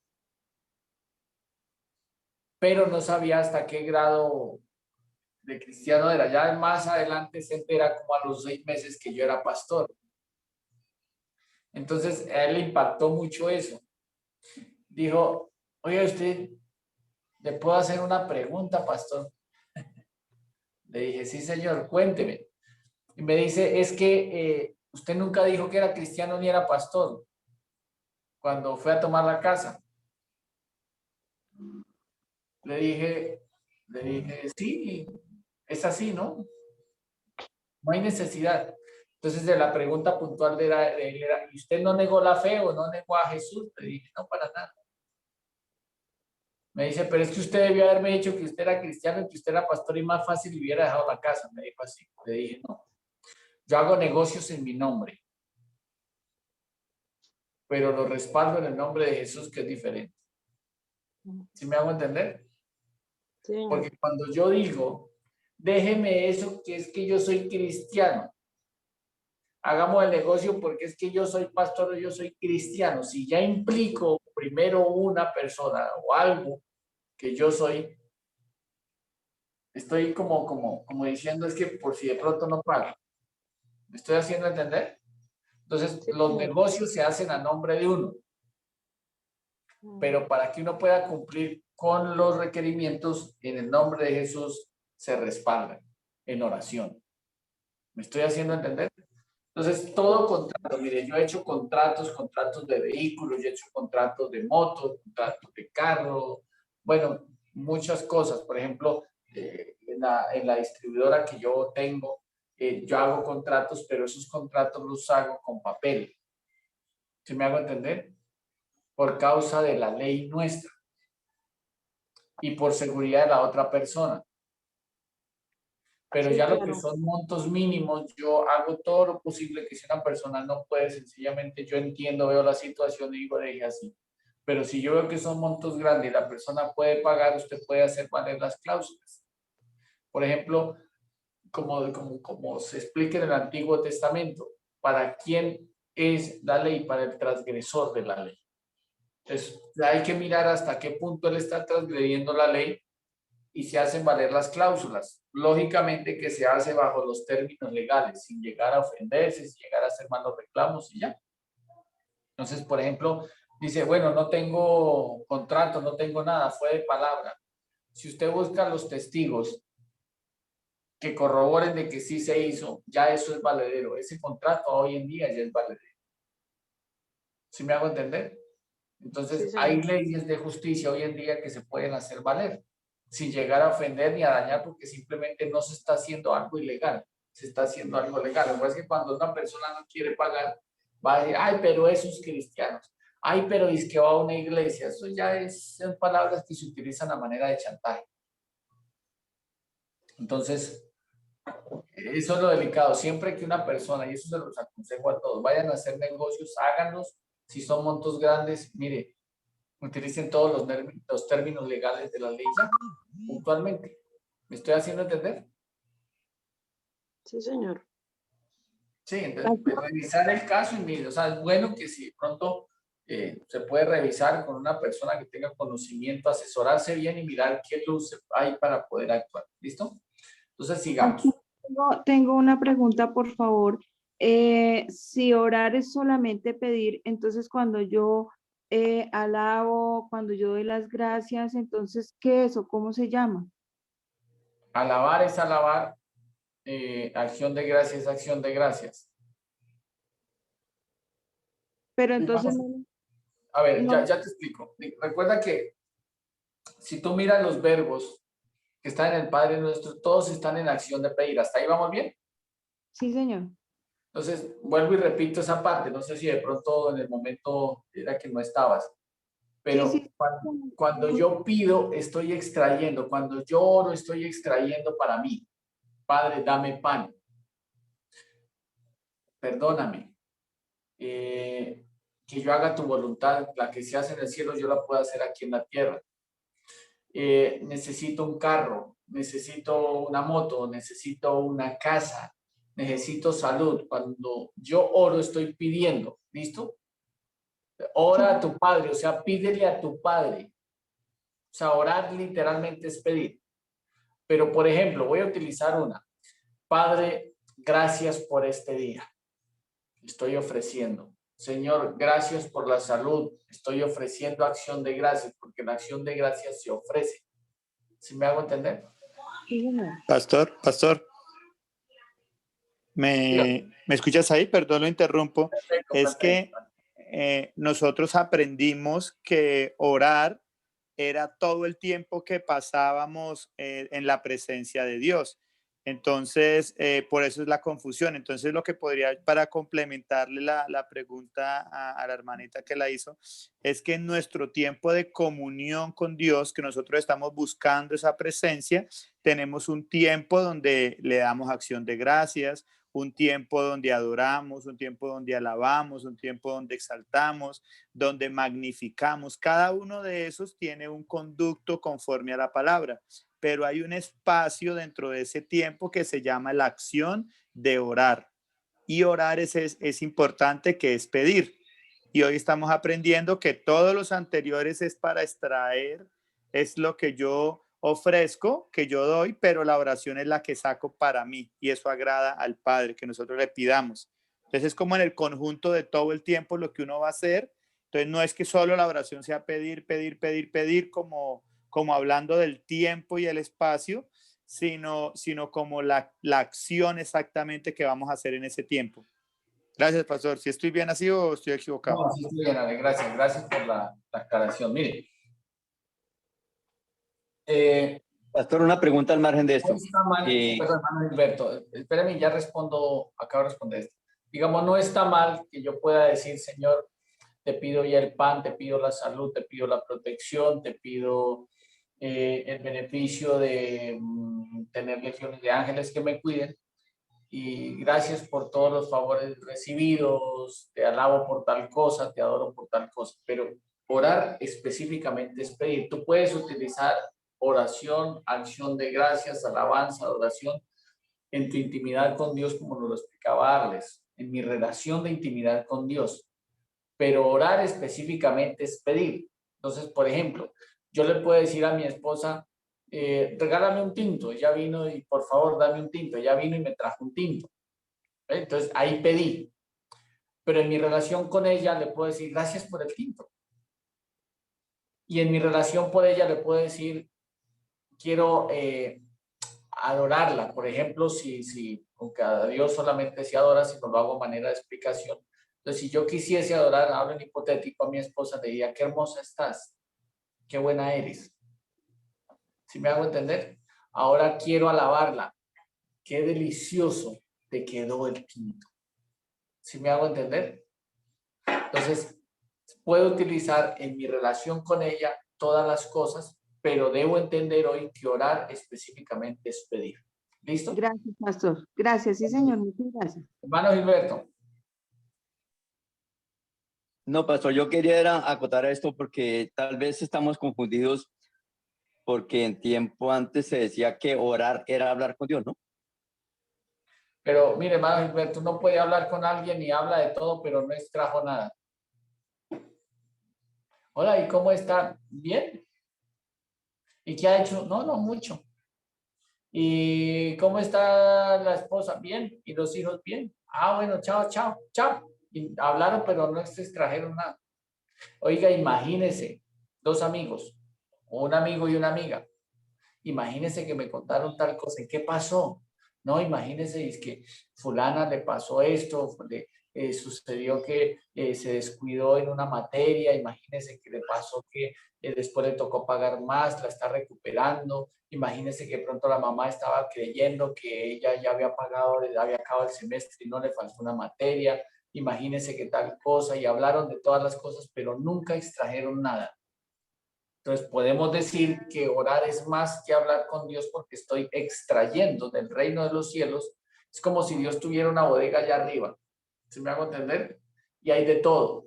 S1: Pero no sabía hasta qué grado de cristiano era. Ya más adelante se entera como a los 6 meses que yo era pastor. Entonces a él le impactó mucho eso. Dijo, oye, usted, ¿le puedo hacer una pregunta, pastor? Le dije, sí, señor, cuénteme. Y me dice, es que usted nunca dijo que era cristiano ni era pastor cuando fue a tomar la casa. Le dije, sí, es así, ¿no? No hay necesidad. Entonces, de la pregunta puntual de él era, ¿y usted no negó la fe o no negó a Jesús? Le dije, no, para nada. Me dice, pero es que usted debió haberme dicho que usted era cristiano y que usted era pastor y más fácil hubiera dejado la casa. Me dijo así. Le dije, no, yo hago negocios en mi nombre, pero lo respaldo en el nombre de Jesús, que es diferente. ¿Sí me hago entender?
S4: Sí, señor.
S1: Porque cuando yo digo, déjeme eso, que es que yo soy cristiano, hagamos el negocio porque es que yo soy pastor o yo soy cristiano. Si ya implico primero una persona o algo que yo soy, estoy como diciendo es que por si de pronto no pago. ¿Me estoy haciendo entender? Entonces,
S4: Sí,
S1: los
S4: señor.
S1: negocios se hacen a nombre de uno, pero para que uno pueda cumplir con los requerimientos en el nombre de Jesús, se respaldan en oración. ¿Me estoy haciendo entender? Entonces, todo contrato, mire, yo he hecho contratos de vehículos, yo he hecho contratos de motos, contratos de carro, bueno, muchas cosas. Por ejemplo, en la distribuidora que yo tengo, yo hago contratos, pero esos contratos los hago con papel. ¿Sí me hago entender? Por causa de la ley nuestra y por seguridad de la otra persona. Pero
S4: Sí,
S1: ya lo que
S4: claro.
S1: son montos mínimos, yo hago todo lo posible que si una persona no puede, sencillamente yo entiendo, veo la situación y digo, deje así. Pero si yo veo que son montos grandes y la persona puede pagar, usted puede hacer valer las cláusulas. Por ejemplo, como se explica en el Antiguo Testamento, ¿para quién es la ley? Para el transgresor de la ley. Entonces, hay que mirar hasta qué punto él está transgrediendo la ley y se hacen valer las cláusulas. Lógicamente que se hace bajo los términos legales, sin llegar a ofenderse, sin llegar a hacer malos reclamos y ya. Entonces, por ejemplo, dice, bueno, no tengo contrato, no tengo nada, fue de palabra. Si usted busca los testigos que corroboren de que sí se hizo, ya eso es valedero. Ese contrato hoy en día ya es valedero. ¿Sí me hago entender?
S4: Sí,
S1: Entonces, hay
S4: señor.
S1: leyes de justicia hoy en día que se pueden hacer valer, sin llegar a ofender ni a dañar, porque simplemente no se está haciendo algo ilegal, se está haciendo algo legal. Lo que pasa es que cuando una persona no quiere pagar, va a decir, ay, pero esos cristianos, ay, pero es que va a una iglesia. Eso ya son palabras que se utilizan a manera de chantaje. Entonces, eso es lo delicado. Siempre que una persona, y eso se los aconsejo a todos, vayan a hacer negocios, háganlos. Si son montos grandes, mire, utilicen todos los términos legales de la ley ya, puntualmente. ¿Me estoy haciendo entender?
S4: Sí, señor.
S1: Sí, entonces, pues, revisar el caso y mire, o sea, es bueno que si de pronto se puede revisar con una persona que tenga conocimiento, asesorarse bien y mirar qué luz hay para poder actuar. ¿Listo? Entonces, sigamos.
S8: Aquí tengo una pregunta, por favor. Si orar es solamente pedir, entonces cuando yo alabo, cuando yo doy las gracias, entonces, ¿qué es o cómo se llama?
S1: Alabar es alabar, acción de gracias es acción de gracias.
S8: Pero
S1: Y
S8: entonces
S1: vamos, a ver,
S8: no,
S1: ya te explico. Recuerda que si tú miras los verbos que están en el Padre Nuestro, todos están en acción de pedir. ¿Hasta ahí vamos bien?
S8: sí, señor.
S1: Entonces, vuelvo y repito esa parte. No sé si de pronto en el momento era que no estabas,
S8: Sí,
S1: pero
S8: sí.
S1: cuando yo pido, estoy extrayendo. Cuando yo oro, estoy extrayendo para mí. Padre, dame pan. Perdóname. Que yo haga tu voluntad, la que se hace en el cielo, yo la puedo hacer aquí en la tierra. Necesito un carro, necesito una moto, necesito una casa, necesito salud. Cuando yo oro, estoy pidiendo, ¿listo? Ora a tu padre, o sea, pídele a tu padre. O sea, orar literalmente es pedir. Pero, por ejemplo, voy a utilizar una. Padre, gracias por este día. Estoy ofreciendo. Señor, gracias por la salud. Estoy ofreciendo acción de gracias, porque la acción de gracias se ofrece. ¿Sí me hago entender?
S9: Pastor, ¿me escuchas ahí? Perdón, lo interrumpo.
S1: Perfecto,
S9: Es
S1: perfecto.
S9: que nosotros aprendimos que orar era todo el tiempo que pasábamos en la presencia de Dios. Entonces, por eso es la confusión. Entonces, lo que podría, para complementarle la pregunta a la hermanita que la hizo, es que en nuestro tiempo de comunión con Dios, que nosotros estamos buscando esa presencia, tenemos un tiempo donde le damos acción de gracias, un tiempo donde adoramos, un tiempo donde alabamos, un tiempo donde exaltamos, donde magnificamos. Cada uno de esos tiene un conducto conforme a la palabra, pero hay un espacio dentro de ese tiempo que se llama la acción de orar. Y orar es importante, que es pedir. Y hoy estamos aprendiendo que todos los anteriores es para extraer, es lo que yo ofrezco, que yo doy, pero la oración es la que saco para mí, y eso agrada al Padre, que nosotros le pidamos. Entonces es como en el conjunto de todo el tiempo lo que uno va a hacer. Entonces no es que solo la oración sea pedir, como hablando del tiempo y el espacio, sino como la acción exactamente que vamos a hacer en ese tiempo. Gracias, pastor. ¿Si estoy bien así o estoy equivocado?
S1: No, sí estoy bien, Ale, gracias. Gracias por la aclaración. Mire.
S7: Pastor, una pregunta al margen de esto.
S1: No está mal, perdón, hermano Gilberto, espérame, ya respondo, acabo de responder esto. Digamos, no está mal que yo pueda decir, Señor, te pido ya el pan, te pido la salud, te pido la protección, te pido el beneficio de tener legiones de ángeles que me cuiden. Y gracias por todos los favores recibidos, te alabo por tal cosa, te adoro por tal cosa. Pero orar específicamente es pedir. Tú puedes utilizar oración, acción de gracias, alabanza, adoración en tu intimidad con Dios, como nos lo explicaba Arles, en mi relación de intimidad con Dios. Pero orar específicamente es pedir. Entonces, por ejemplo, yo le puedo decir a mi esposa, regálame un tinto. Ella vino y por favor dame un tinto. Ella vino y me trajo un tinto. Entonces ahí pedí. Pero en mi relación con ella le puedo decir gracias por el tinto. Y en mi relación por ella le puedo decir quiero adorarla. Por ejemplo, si aunque a Dios solamente se adora, si no lo hago a manera de explicación. Entonces, si yo quisiese adorar, hablo en hipotético, a mi esposa, le diría, qué hermosa estás, qué buena eres. ¿Sí me hago entender? Ahora quiero alabarla. Qué delicioso te quedó el tinto. ¿Sí me hago entender? Entonces, puedo utilizar en mi relación con ella todas las cosas, pero debo entender hoy que orar específicamente es pedir. ¿Listo?
S8: Gracias, pastor. Gracias, sí, señor. Muchas gracias.
S1: Hermano Gilberto.
S7: No, pastor, yo quería acotar a esto porque tal vez estamos confundidos, porque en tiempo antes se decía que orar era hablar con Dios, ¿no?
S1: Pero mire, hermano Gilberto, uno puede hablar con alguien y habla de todo, pero no extrajo nada. Hola, ¿y cómo está? Bien. ¿Y qué ha hecho? No, no mucho. ¿Y cómo está la esposa? Bien. ¿Y los hijos? Bien. Ah, bueno, chao, chao, chao. Y hablaron, pero no se extrajeron nada. Oiga, imagínese, dos amigos, un amigo y una amiga. Imagínese que me contaron tal cosa. ¿Y qué pasó? No, imagínese, es que fulana le pasó esto, sucedió que se descuidó en una materia, imagínese que le pasó que después le tocó pagar más, la está recuperando, imagínese que pronto la mamá estaba creyendo que ella ya había pagado, había acabado el semestre y no le faltó una materia, imagínese que tal cosa, y hablaron de todas las cosas, pero nunca extrajeron nada. Entonces podemos decir que orar es más que hablar con Dios porque estoy extrayendo del reino de los cielos. Es como si Dios tuviera una bodega allá arriba. ¿Sí me hago entender? Y hay de todo.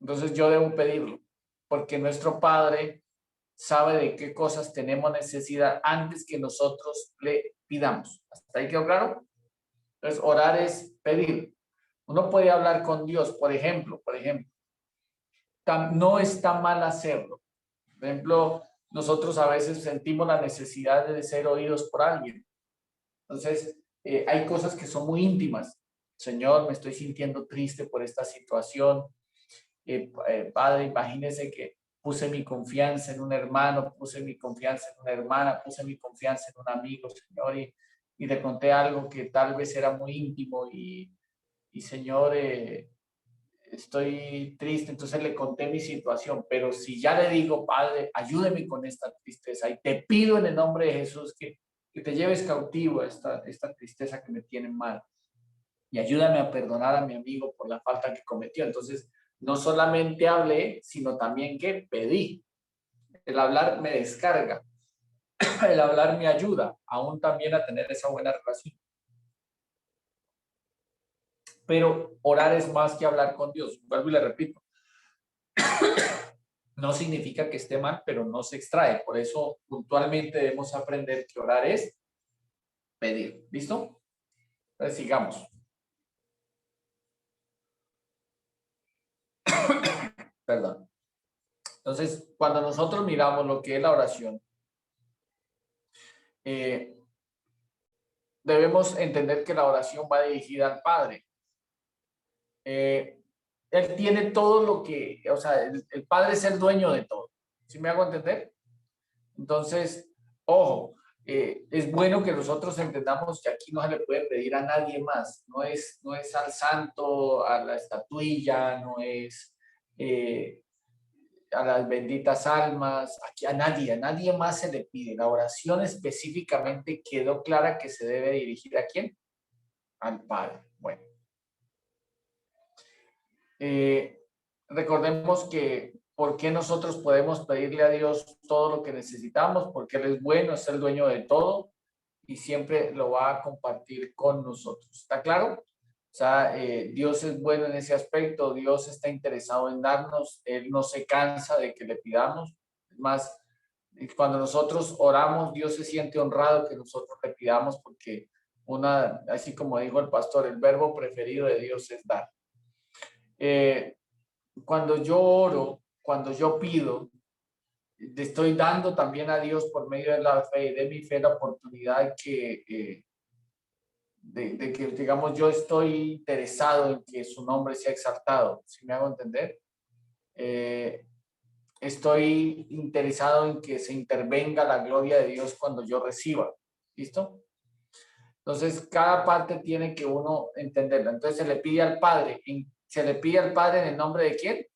S1: Entonces yo debo pedirlo porque nuestro Padre sabe de qué cosas tenemos necesidad antes que nosotros le pidamos. ¿Hasta ahí quedó claro? Entonces orar es pedir. Uno puede hablar con Dios, por ejemplo. No está mal hacerlo. Por ejemplo, nosotros a veces sentimos la necesidad de ser oídos por alguien. Entonces, hay cosas que son muy íntimas. Señor, me estoy sintiendo triste por esta situación. Padre, imagínese que puse mi confianza en un hermano, puse mi confianza en una hermana, puse mi confianza en un amigo, Señor, y le conté algo que tal vez era muy íntimo y Señor, estoy triste, entonces le conté mi situación, pero si ya le digo, Padre, ayúdeme con esta tristeza y te pido en el nombre de Jesús que te lleves cautivo esta tristeza que me tiene mal y ayúdame a perdonar a mi amigo por la falta que cometió. Entonces, no solamente hablé, sino también que pedí. El hablar me descarga, el hablar me ayuda aún también a tener esa buena relación. Pero orar es más que hablar con Dios. Vuelvo y le repito. No significa que esté mal, pero no se extrae. Por eso puntualmente debemos aprender que orar es pedir. ¿Listo? Entonces sigamos. Perdón. Entonces, cuando nosotros miramos lo que es la oración, debemos entender que la oración va dirigida al Padre. Él tiene todo lo que, o sea, el Padre es el dueño de todo. ¿Sí me hago entender? Entonces, ojo, es bueno que nosotros entendamos que aquí no se le puede pedir a nadie más. No es al santo, a la estatuilla, no es a las benditas almas, aquí a nadie más se le pide. La oración específicamente quedó clara que se debe dirigir ¿a quién? Al Padre. Bueno. Recordemos que ¿por qué nosotros podemos pedirle a Dios todo lo que necesitamos? Porque Él es bueno, es el dueño de todo y siempre lo va a compartir con nosotros. ¿Está claro? O sea, Dios es bueno en ese aspecto, Dios está interesado en darnos, Él no se cansa de que le pidamos. Es más, cuando nosotros oramos, Dios se siente honrado que nosotros le pidamos porque así como dijo el pastor, el verbo preferido de Dios es dar. Cuando yo oro, cuando yo pido, le estoy dando también a Dios por medio de la fe, de mi fe, la oportunidad de que, digamos, yo estoy interesado en que su nombre sea exaltado. ¿Sí me hago entender? Estoy interesado en que se intervenga la gloria de Dios cuando yo reciba. ¿Listo? Entonces, cada parte tiene que uno entenderla. Entonces, se le pide al Padre. ¿Se le pide al Padre en el nombre de quién?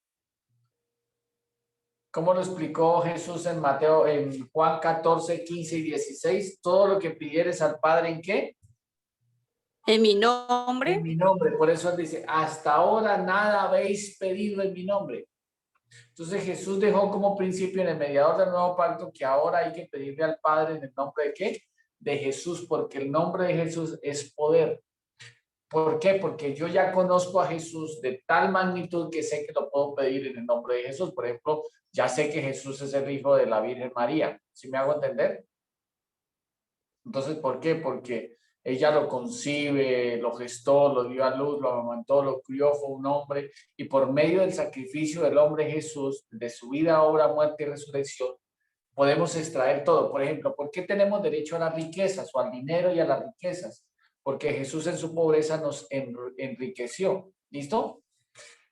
S1: ¿Cómo lo explicó Jesús en Juan 14, 15 y 16? Todo lo que pidieres al Padre, ¿en qué?
S6: En mi nombre.
S1: En mi nombre. Por eso él dice, hasta ahora nada habéis pedido en mi nombre. Entonces Jesús dejó como principio en el mediador del nuevo pacto que ahora hay que pedirle al Padre en el nombre de ¿qué? De Jesús, porque el nombre de Jesús es poder. ¿Por qué? Porque yo ya conozco a Jesús de tal magnitud que sé que lo puedo pedir en el nombre de Jesús. Por ejemplo, ya sé que Jesús es el hijo de la Virgen María. ¿Sí me hago entender? Entonces, ¿por qué? Porque ella lo concibe, lo gestó, lo dio a luz, lo amamantó, lo crió, fue un hombre. Y por medio del sacrificio del hombre Jesús, de su vida, obra, muerte y resurrección, podemos extraer todo. Por ejemplo, ¿por qué tenemos derecho a las riquezas o al dinero y a las riquezas? Porque Jesús en su pobreza nos enriqueció. ¿Listo?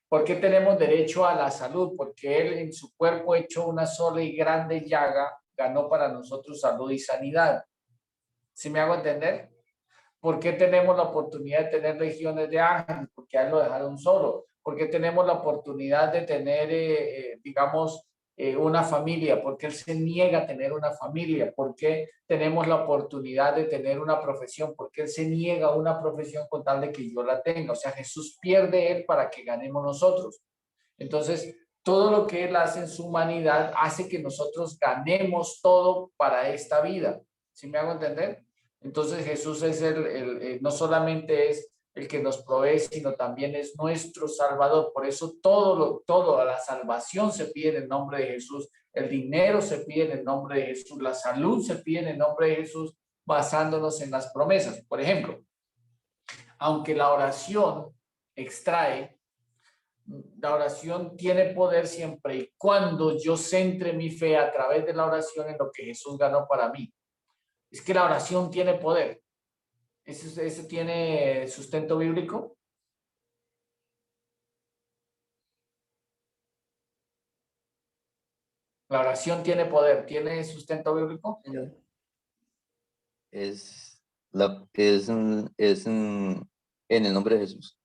S1: ¿Por qué tenemos derecho a la salud? Porque Él en su cuerpo hecho una sola y grande llaga ganó para nosotros salud y sanidad. ¿Sí me hago entender? ¿Por qué tenemos la oportunidad de tener legiones de ángeles? Porque a Él lo dejaron solo. ¿Por qué tenemos la oportunidad de tener, digamos, una familia? Porque Él se niega a tener una familia. ¿Por qué tenemos la oportunidad de tener una profesión? Porque Él se niega a una profesión con tal de que yo la tenga. O sea, Jesús pierde Él para que ganemos nosotros. Entonces, todo lo que Él hace en su humanidad hace que nosotros ganemos todo para esta vida. ¿Sí me hago entender? Entonces Jesús es no solamente es el que nos provee, sino también es nuestro Salvador. Por eso todo, la salvación se pide en el nombre de Jesús, el dinero se pide en el nombre de Jesús, la salud se pide en el nombre de Jesús, basándonos en las promesas. Por ejemplo, aunque la oración extrae, La oración tiene poder siempre y cuando yo centre mi fe a través de la oración en lo que Jesús ganó para mí. Es que la oración tiene poder. ¿Eso tiene sustento bíblico? La oración tiene poder. ¿Tiene sustento bíblico?
S7: En el nombre de Jesús.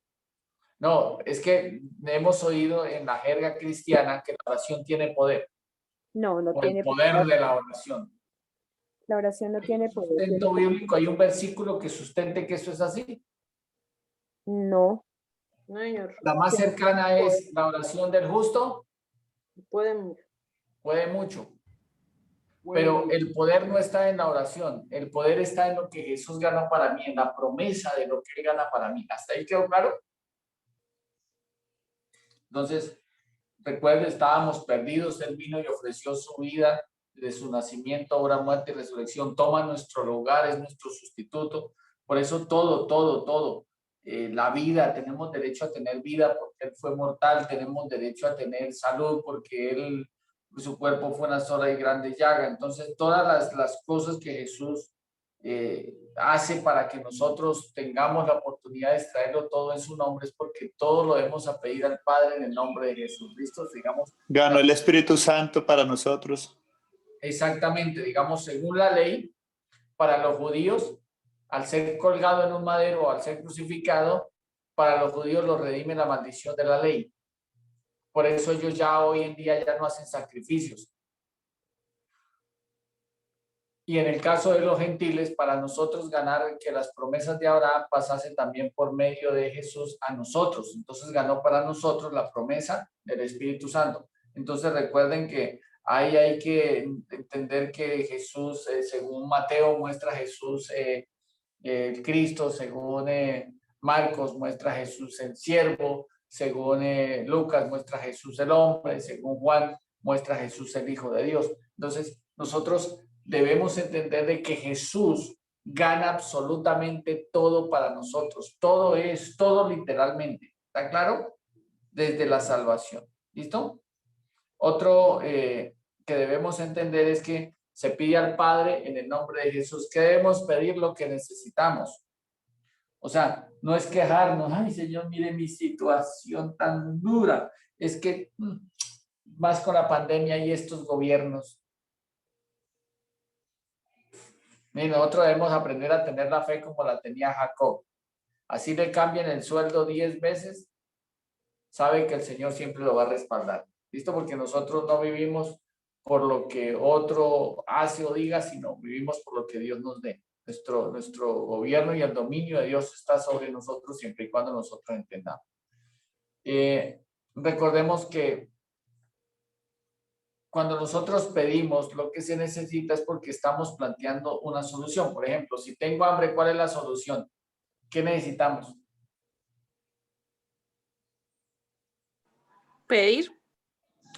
S1: No, es que hemos oído en la jerga cristiana que la oración tiene poder.
S3: No, no
S1: O el
S3: tiene
S1: poder
S3: poder.
S1: de la oración.
S3: La oración no tiene poder.
S1: Sustento bíblico, ¿hay un versículo que sustente que eso es así?
S3: No.
S4: No, señor.
S1: La más cercana es la oración del justo.
S4: Pueden.
S1: Puede mucho. Pero el poder no está en la oración. El poder está en lo que Jesús ganó para mí, en la promesa de lo que Él gana para mí. ¿Hasta ahí quedó claro? Entonces, recuerden, estábamos perdidos. Él vino y ofreció su vida de su nacimiento, obra, muerte y resurrección. Toma nuestro lugar, es nuestro sustituto. Por eso todo. La vida, tenemos derecho a tener vida porque Él fue mortal. Tenemos derecho a tener salud porque Él, su cuerpo fue una sola y grande llaga. Entonces, todas las cosas que Jesús hace para que nosotros tengamos la oportunidad de extraerlo todo en su nombre es porque todo lo debemos a pedir al Padre en el nombre de Jesucristo. Digamos,
S9: Ganó el Espíritu Santo para nosotros.
S1: exactamente, digamos, según la ley, para los judíos, al ser colgado en un madero o al ser crucificado, para los judíos lo redime la maldición de la ley. Por eso ellos ya hoy en día ya no hacen sacrificios. Y en el caso de los gentiles, para nosotros ganar que las promesas de Abraham pasasen también por medio de Jesús a nosotros. Entonces ganó para nosotros la promesa del Espíritu Santo. Entonces recuerden que ahí hay que entender que Jesús, según Mateo, muestra a Jesús el Cristo, según Marcos, muestra a Jesús el siervo, según Lucas, muestra a Jesús el hombre, según Juan, muestra a Jesús el Hijo de Dios. Entonces nosotros debemos entender de que Jesús gana absolutamente todo para nosotros. Todo es, todo literalmente. ¿Está claro? Desde la salvación. ¿Listo? Otro que debemos entender es que se pide al Padre en el nombre de Jesús que debemos pedir lo que necesitamos. O sea, no es quejarnos, ay Señor, mire mi situación tan dura. Es que más con la pandemia y estos gobiernos. Y nosotros debemos aprender a tener la fe como la tenía Jacob. Así le cambien el sueldo 10 veces, sabe que el Señor siempre lo va a respaldar. ¿Listo? Porque nosotros no vivimos por lo que otro hace o diga, sino vivimos por lo que Dios nos dé. Nuestro gobierno y el dominio de Dios está sobre nosotros siempre y cuando nosotros entendamos. Recordemos que cuando nosotros pedimos lo que se necesita es porque estamos planteando una solución. Por ejemplo, si tengo hambre, ¿cuál es la solución? ¿Qué necesitamos?
S6: Pedir.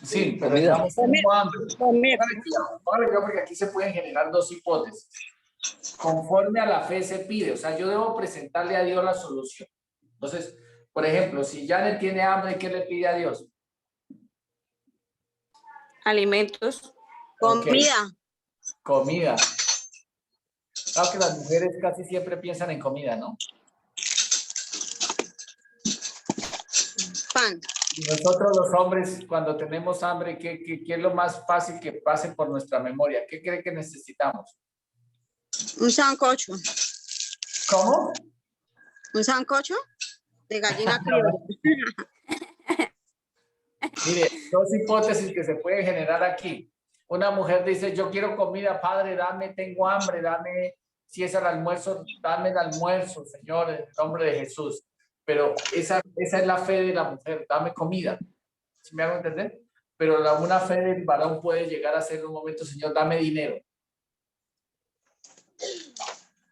S1: Sí, pero digamos, tengo hambre. Porque aquí se pueden generar dos hipótesis. Conforme a la fe se pide, o sea, yo debo presentarle a Dios la solución. Entonces, por ejemplo, si Janet tiene hambre, ¿qué le pide a Dios?
S6: Alimentos.
S5: Comida.
S1: Comida. Claro que las mujeres casi siempre piensan en comida, ¿no?
S5: Pan.
S1: Y nosotros los hombres, cuando tenemos hambre, ¿qué es lo más fácil que pase por nuestra memoria? ¿Qué cree que necesitamos?
S5: Un sancocho.
S1: ¿Cómo?
S5: Un sancocho de gallina criolla.
S1: Mire, dos hipótesis que se pueden generar aquí. Una mujer dice, yo quiero comida, Padre, dame, tengo hambre, dame, si es el almuerzo, dame el almuerzo, Señor, en el nombre de Jesús. Pero esa es la fe de la mujer, dame comida. ¿Sí me hago entender? Pero una fe del varón puede llegar a ser en un momento, Señor, dame dinero.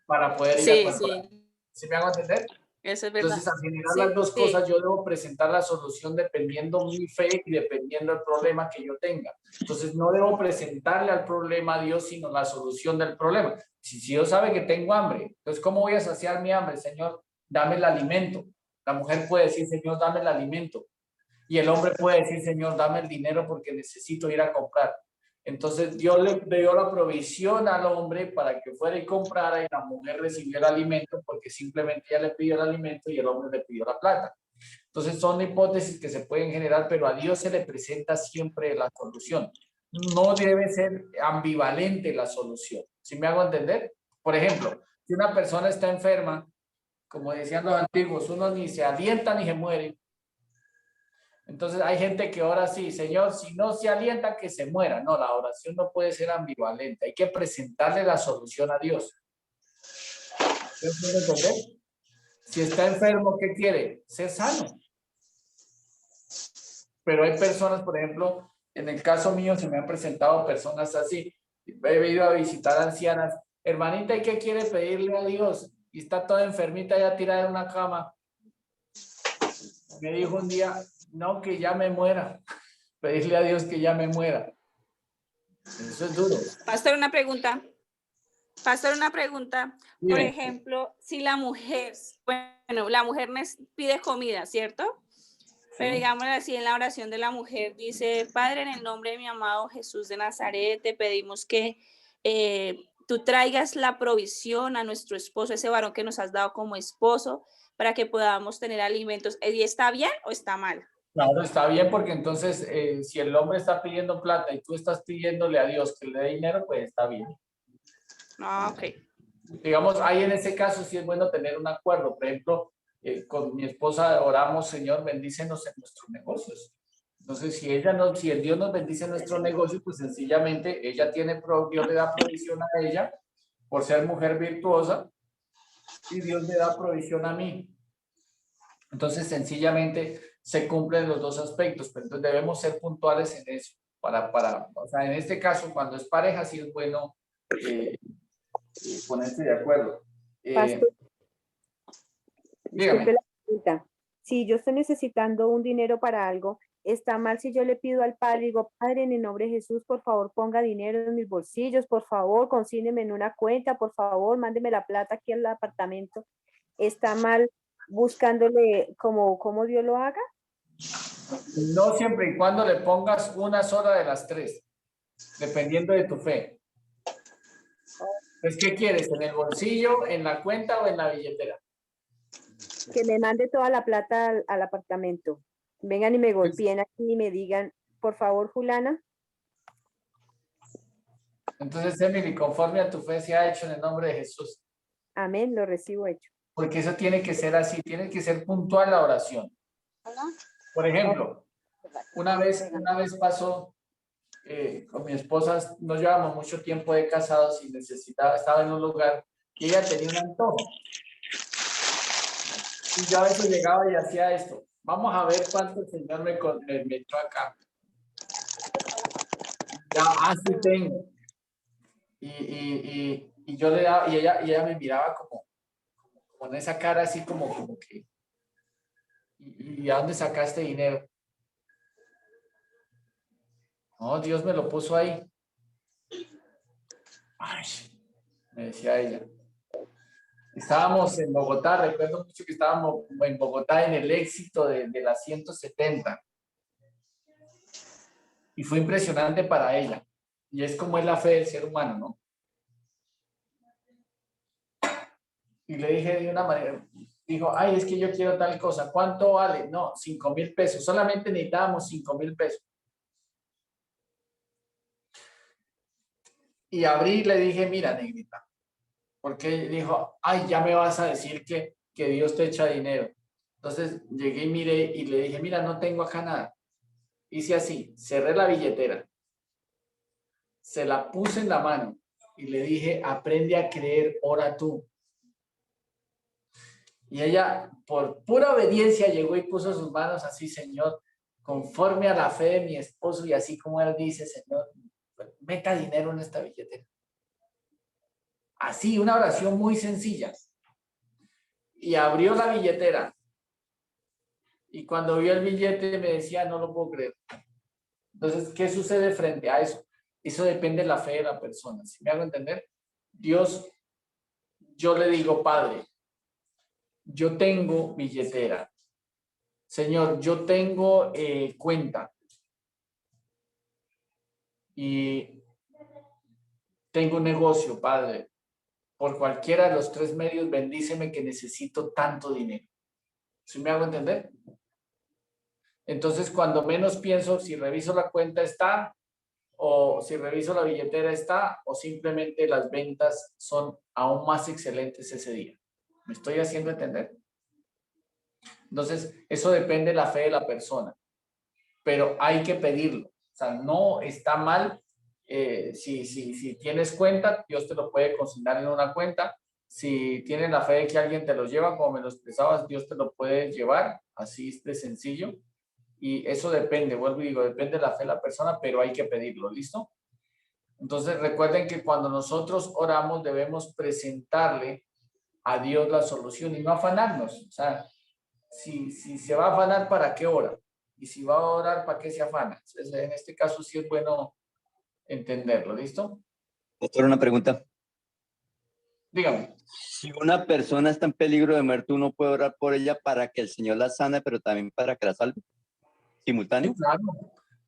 S1: Para poder ir a comprar. ¿Sí me hago entender?
S6: Eso es verdad.
S1: Entonces, al generar las dos cosas, yo debo presentar la solución dependiendo mi fe y dependiendo del problema que yo tenga. Entonces, no debo presentarle al problema a Dios, sino la solución del problema. Si Dios sabe que tengo hambre, entonces, ¿cómo voy a saciar mi hambre? Señor, dame el alimento. La mujer puede decir, Señor, dame el alimento. Y el hombre puede decir, Señor, dame el dinero porque necesito ir a comprar. Entonces Dios le dio la provisión al hombre para que fuera y comprara, y la mujer recibió el alimento porque simplemente ella le pidió el alimento y el hombre le pidió la plata. Entonces son hipótesis que se pueden generar, pero a Dios se le presenta siempre la solución. No debe ser ambivalente la solución. ¿Sí me hago entender? Por ejemplo, si una persona está enferma, como decían los antiguos, uno ni se alienta ni se muere. Entonces hay gente que ora así, Señor, si no se alienta, que se muera. No, la oración no puede ser ambivalente. Hay que presentarle la solución a Dios. ¿Me entender? Si está enfermo, ¿qué quiere? Ser sano. Pero hay personas, por ejemplo, en el caso mío se me han presentado personas así. He ido a visitar ancianas. Hermanita, ¿y qué quiere pedirle a Dios? Y está toda enfermita ya tirada en una cama. Me dijo un día, no, que ya me muera. Pedirle a Dios que ya me muera. Eso es duro.
S6: Pastor, una pregunta. Pastor, una pregunta. Por
S1: Dime.
S6: ejemplo, si la mujer, bueno, la mujer pide comida, ¿cierto? Pero digamos así, en la oración de la mujer dice, Padre, en el nombre de mi amado Jesús de Nazaret, te pedimos que tú traigas la provisión a nuestro esposo, ese varón que nos has dado como esposo, para que podamos tener alimentos. ¿Y está bien o está mal?
S1: Claro, está bien, porque entonces si el hombre está pidiendo plata y tú estás pidiéndole a Dios que le dé dinero, pues está bien.
S6: Ah, ok.
S1: Digamos, ahí en ese caso sí es bueno tener un acuerdo. Por ejemplo, con mi esposa oramos, Señor, bendícenos en nuestros negocios. Entonces, si el Dios nos bendice en nuestro negocio, pues sencillamente ella Dios le da provisión a ella por ser mujer virtuosa, y Dios le da provisión a mí. Entonces, sencillamente se cumplen los dos aspectos, pero entonces debemos ser puntuales en eso. O sea, en este caso, cuando es pareja, sí es bueno ponerse de acuerdo.
S3: Pastor,
S1: Dígame.
S3: disculpe la pregunta. Si yo estoy necesitando un dinero para algo, ¿está mal si yo le pido al Padre, digo, Padre, en el nombre de Jesús, por favor, ponga dinero en mis bolsillos, por favor, consígneme en una cuenta, por favor, mándeme la plata aquí al apartamento? ¿Está mal buscándole como Dios lo haga?
S1: No, siempre y cuando le pongas una sola de las tres, dependiendo de tu fe. Pues, ¿qué quieres? ¿En el bolsillo, en la cuenta o en la billetera?
S3: Que me mande toda la plata al apartamento. Vengan y me golpeen aquí y me digan, por favor, fulana.
S1: Entonces, Emily, conforme a tu fe se ha hecho en el nombre de Jesús.
S3: Amén, lo recibo hecho.
S1: Porque eso tiene que ser así, tiene que ser puntual la oración. Por ejemplo, una vez pasó, con mi esposa, nos llevamos mucho tiempo de casados y estaba en un lugar y ella tenía un antojo. Y yo a veces llegaba y hacía esto. Vamos a ver cuánto el Señor me metió acá. Ya, así tengo. Y yo le daba, y ella me miraba como con esa cara así como que, ¿y a dónde sacaste dinero? No, Dios me lo puso ahí. Ay, me decía ella. Estábamos en Bogotá, recuerdo mucho que estábamos en Bogotá en el Éxito de la 170. Y fue impresionante para ella. Y es como es la fe del ser humano, ¿no? Y le dije de una manera, dijo, ay, es que yo quiero tal cosa. ¿Cuánto vale? No, 5,000 pesos. Solamente necesitábamos 5,000 pesos. Y abrí y le dije, mira, negrita. Porque dijo, ay, ya me vas a decir que Dios te echa dinero. Entonces llegué y miré y le dije, mira, no tengo acá nada. Hice así, cerré la billetera, se la puse en la mano y le dije, aprende a creer, ora tú. Y ella, por pura obediencia, llegó y puso sus manos así, Señor, conforme a la fe de mi esposo, y así como él dice, Señor, meta dinero en esta billetera. Así, una oración muy sencilla. Y abrió la billetera. Y cuando vio el billete me decía, no lo puedo creer. Entonces, ¿qué sucede frente a eso? Eso depende de la fe de la persona. ¿Sí me hago entender? Dios, yo le digo, Padre, yo tengo billetera. Señor, yo tengo cuenta y tengo un negocio, Padre. Por cualquiera de los 3 medios, bendíceme que necesito tanto dinero. ¿Sí me hago entender? Entonces, cuando menos pienso, si reviso la cuenta está, o si reviso la billetera está, o simplemente las ventas son aún más excelentes ese día. ¿Me estoy haciendo entender? Entonces, eso depende de la fe de la persona, pero hay que pedirlo. O sea, no está mal. Si tienes cuenta, Dios te lo puede consignar en una cuenta. Si tienes la fe de que alguien te lo lleva, como me lo expresabas, Dios te lo puede llevar. Así es de sencillo. Y eso depende, vuelvo y digo, depende de la fe de la persona, pero hay que pedirlo, ¿listo? Entonces recuerden que cuando nosotros oramos debemos presentarle a Dios la solución y no afanarnos. O sea, si se va a afanar, ¿para qué ora? Y si va a orar, ¿para qué se afana? Entonces, en este caso sí es bueno entenderlo, ¿listo?
S7: Doctor, una pregunta.
S1: Dígame.
S7: Si una persona está en peligro de muerte, ¿uno puede orar por ella para que el Señor la sane, pero también para que la salve? ¿Simultáneo?
S1: Sí, claro.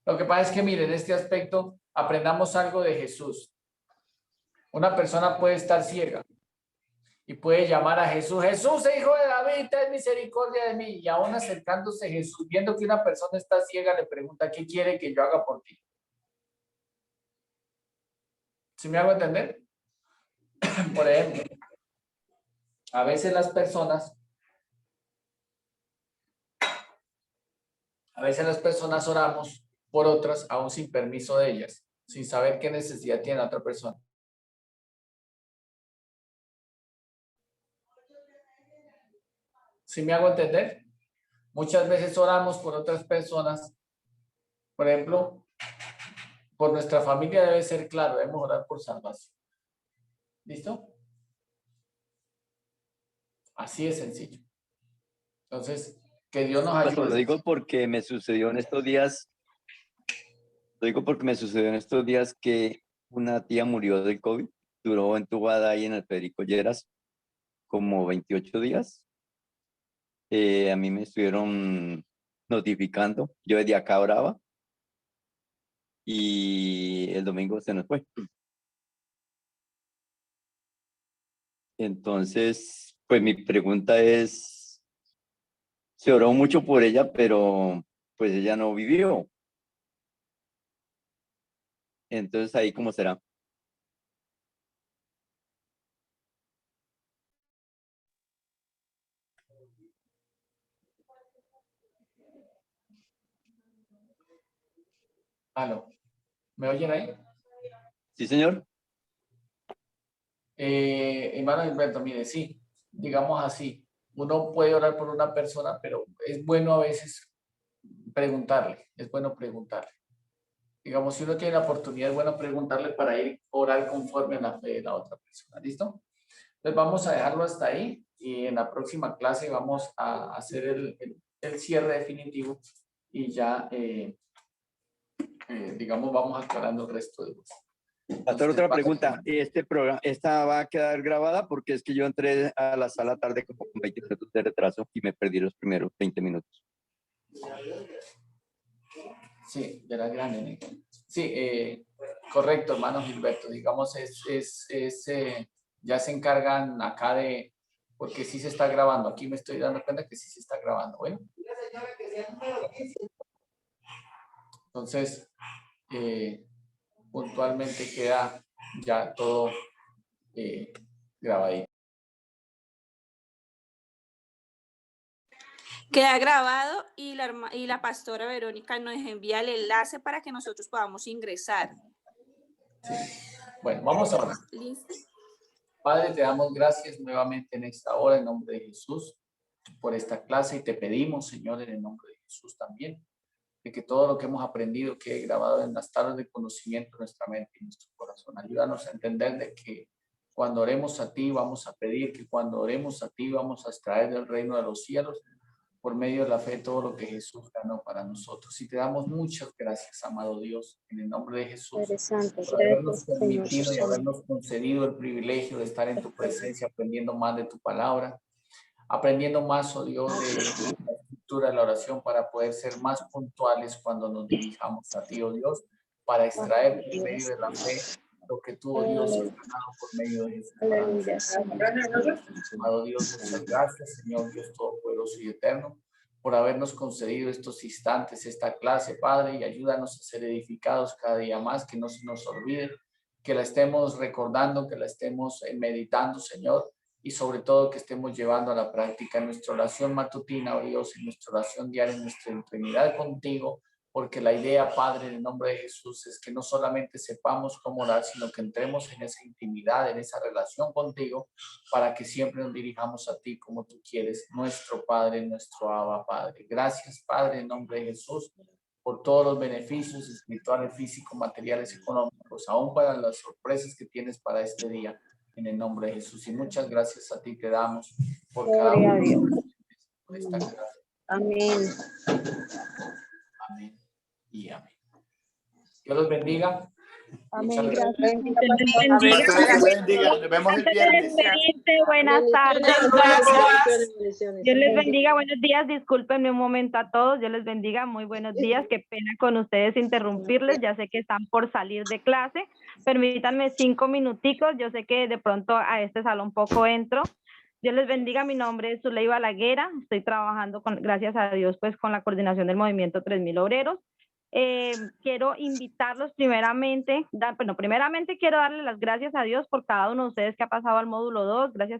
S1: Lo que pasa es que, miren, en este aspecto aprendamos algo de Jesús. Una persona puede estar ciega y puede llamar a Jesús, Jesús, hijo de David, ten misericordia de mí. Y aún acercándose Jesús, viendo que una persona está ciega, le pregunta, ¿qué quiere que yo haga por ti? ¿Sí me hago entender? Por ejemplo, a veces las personas oramos por otras aún sin permiso de ellas, sin saber qué necesidad tiene la otra persona. ¿Sí me hago entender? Muchas veces oramos por otras personas. Por ejemplo, por nuestra familia debe ser claro, debemos orar por salvación. ¿Listo? Así de sencillo. Entonces, que Dios nos ayude.
S7: Lo digo porque me sucedió en estos días. Lo digo porque me sucedió en estos días que una tía murió del COVID. Duró entubada ahí en el Federico Lleras como 28 días. A mí me estuvieron notificando. Yo desde acá oraba. Y el domingo se nos fue. Entonces, pues mi pregunta es, se oró mucho por ella, pero pues ella no vivió. Entonces, ahí cómo será.
S1: ¿Aló? ¿Me oyen ahí?
S7: Sí, señor.
S1: Hermano Gilberto, mire, sí, digamos así, uno puede orar por una persona, pero es bueno a veces preguntarle, es bueno preguntarle. Digamos, si uno tiene la oportunidad, es bueno preguntarle para ir a orar conforme a la fe de la otra persona, ¿listo? Entonces vamos a dejarlo hasta ahí y en la próxima clase vamos a hacer el cierre definitivo y ya, digamos, vamos aclarando el resto de cosas.
S7: Pastor, otra pregunta. Este programa, ¿esta va a quedar grabada? Porque es que yo entré a la sala tarde como con 20 minutos de retraso y me perdí los primeros 20 minutos.
S1: Sí, de la grande. Sí, correcto, hermano Gilberto. Digamos, ya se encargan acá de, porque sí se está grabando. Aquí me estoy dando cuenta que sí se está grabando. Bueno. Entonces, puntualmente queda ya todo grabadito.
S6: Queda grabado y la pastora Verónica nos envía el enlace para que nosotros podamos ingresar.
S1: Sí. Bueno, vamos ahora.
S6: ¿Listo?
S1: Padre, te damos gracias nuevamente en esta hora en nombre de Jesús por esta clase y te pedimos, Señor, en el nombre de Jesús también, de que todo lo que hemos aprendido quede grabado en las tablas de conocimiento de nuestra mente y nuestro corazón. Ayúdanos a entender de que cuando oremos a ti vamos a pedir, que cuando oremos a ti vamos a extraer del reino de los cielos por medio de la fe todo lo que Jesús ganó para nosotros. Y te damos muchas gracias, amado Dios, en el nombre de Jesús,
S3: Padre Santo,
S1: por habernos
S3: gracias,
S1: permitido y
S3: Señor.
S1: habernos concedido el privilegio de estar en tu presencia, aprendiendo más de tu palabra, aprendiendo más, oh Dios, de la estructura de la oración para poder ser más puntuales cuando nos dirijamos a ti, oh Dios, para extraer por medio de la fe lo que tú, oh Dios, has ganado por medio de Jesús para nosotros. Amado Dios, muchas gracias, Señor Dios Todopoderoso y Eterno, por habernos concedido estos instantes, esta clase, Padre, y ayúdanos a ser edificados cada día más, que no se nos olvide, que la estemos recordando, que la estemos meditando, Señor, y sobre todo que estemos llevando a la práctica nuestra oración matutina, oh Dios, en nuestra oración diaria, en nuestra intimidad contigo, porque la idea, Padre, en el nombre de Jesús, es que no solamente sepamos cómo orar, sino que entremos en esa intimidad, en esa relación contigo, para que siempre nos dirijamos a ti como tú quieres, nuestro Padre, nuestro Abba, Padre. Gracias, Padre, en nombre de Jesús, por todos los beneficios espirituales, físicos, materiales, económicos, aún para las sorpresas que tienes para este día, en el nombre de Jesús. Y muchas gracias a ti te damos por cada
S3: Gloria a
S1: uno
S3: Dios.
S1: por esta clase.
S3: Amén.
S1: Amén y amén. Dios los bendiga.
S3: Amén.
S1: Muchas
S3: Gracias.
S9: Pastor, Dios le bendiga. Nos vemos el viernes.
S10: Buenas tardes.
S4: Bendiciones.
S10: Dios les bendiga, buenos días, discúlpenme un momento a todos, Dios les bendiga, muy buenos días, qué pena con ustedes interrumpirles, ya sé que están por salir de clase, permítanme 5 minuticos, yo sé que de pronto a este salón poco entro. Dios les bendiga, mi nombre es Zuley Balaguera, estoy trabajando gracias a Dios, pues con la coordinación del movimiento 3000 Obreros. Quiero invitarlos primeramente, primeramente quiero darle las gracias a Dios por cada uno de ustedes que ha pasado al módulo 2, gracias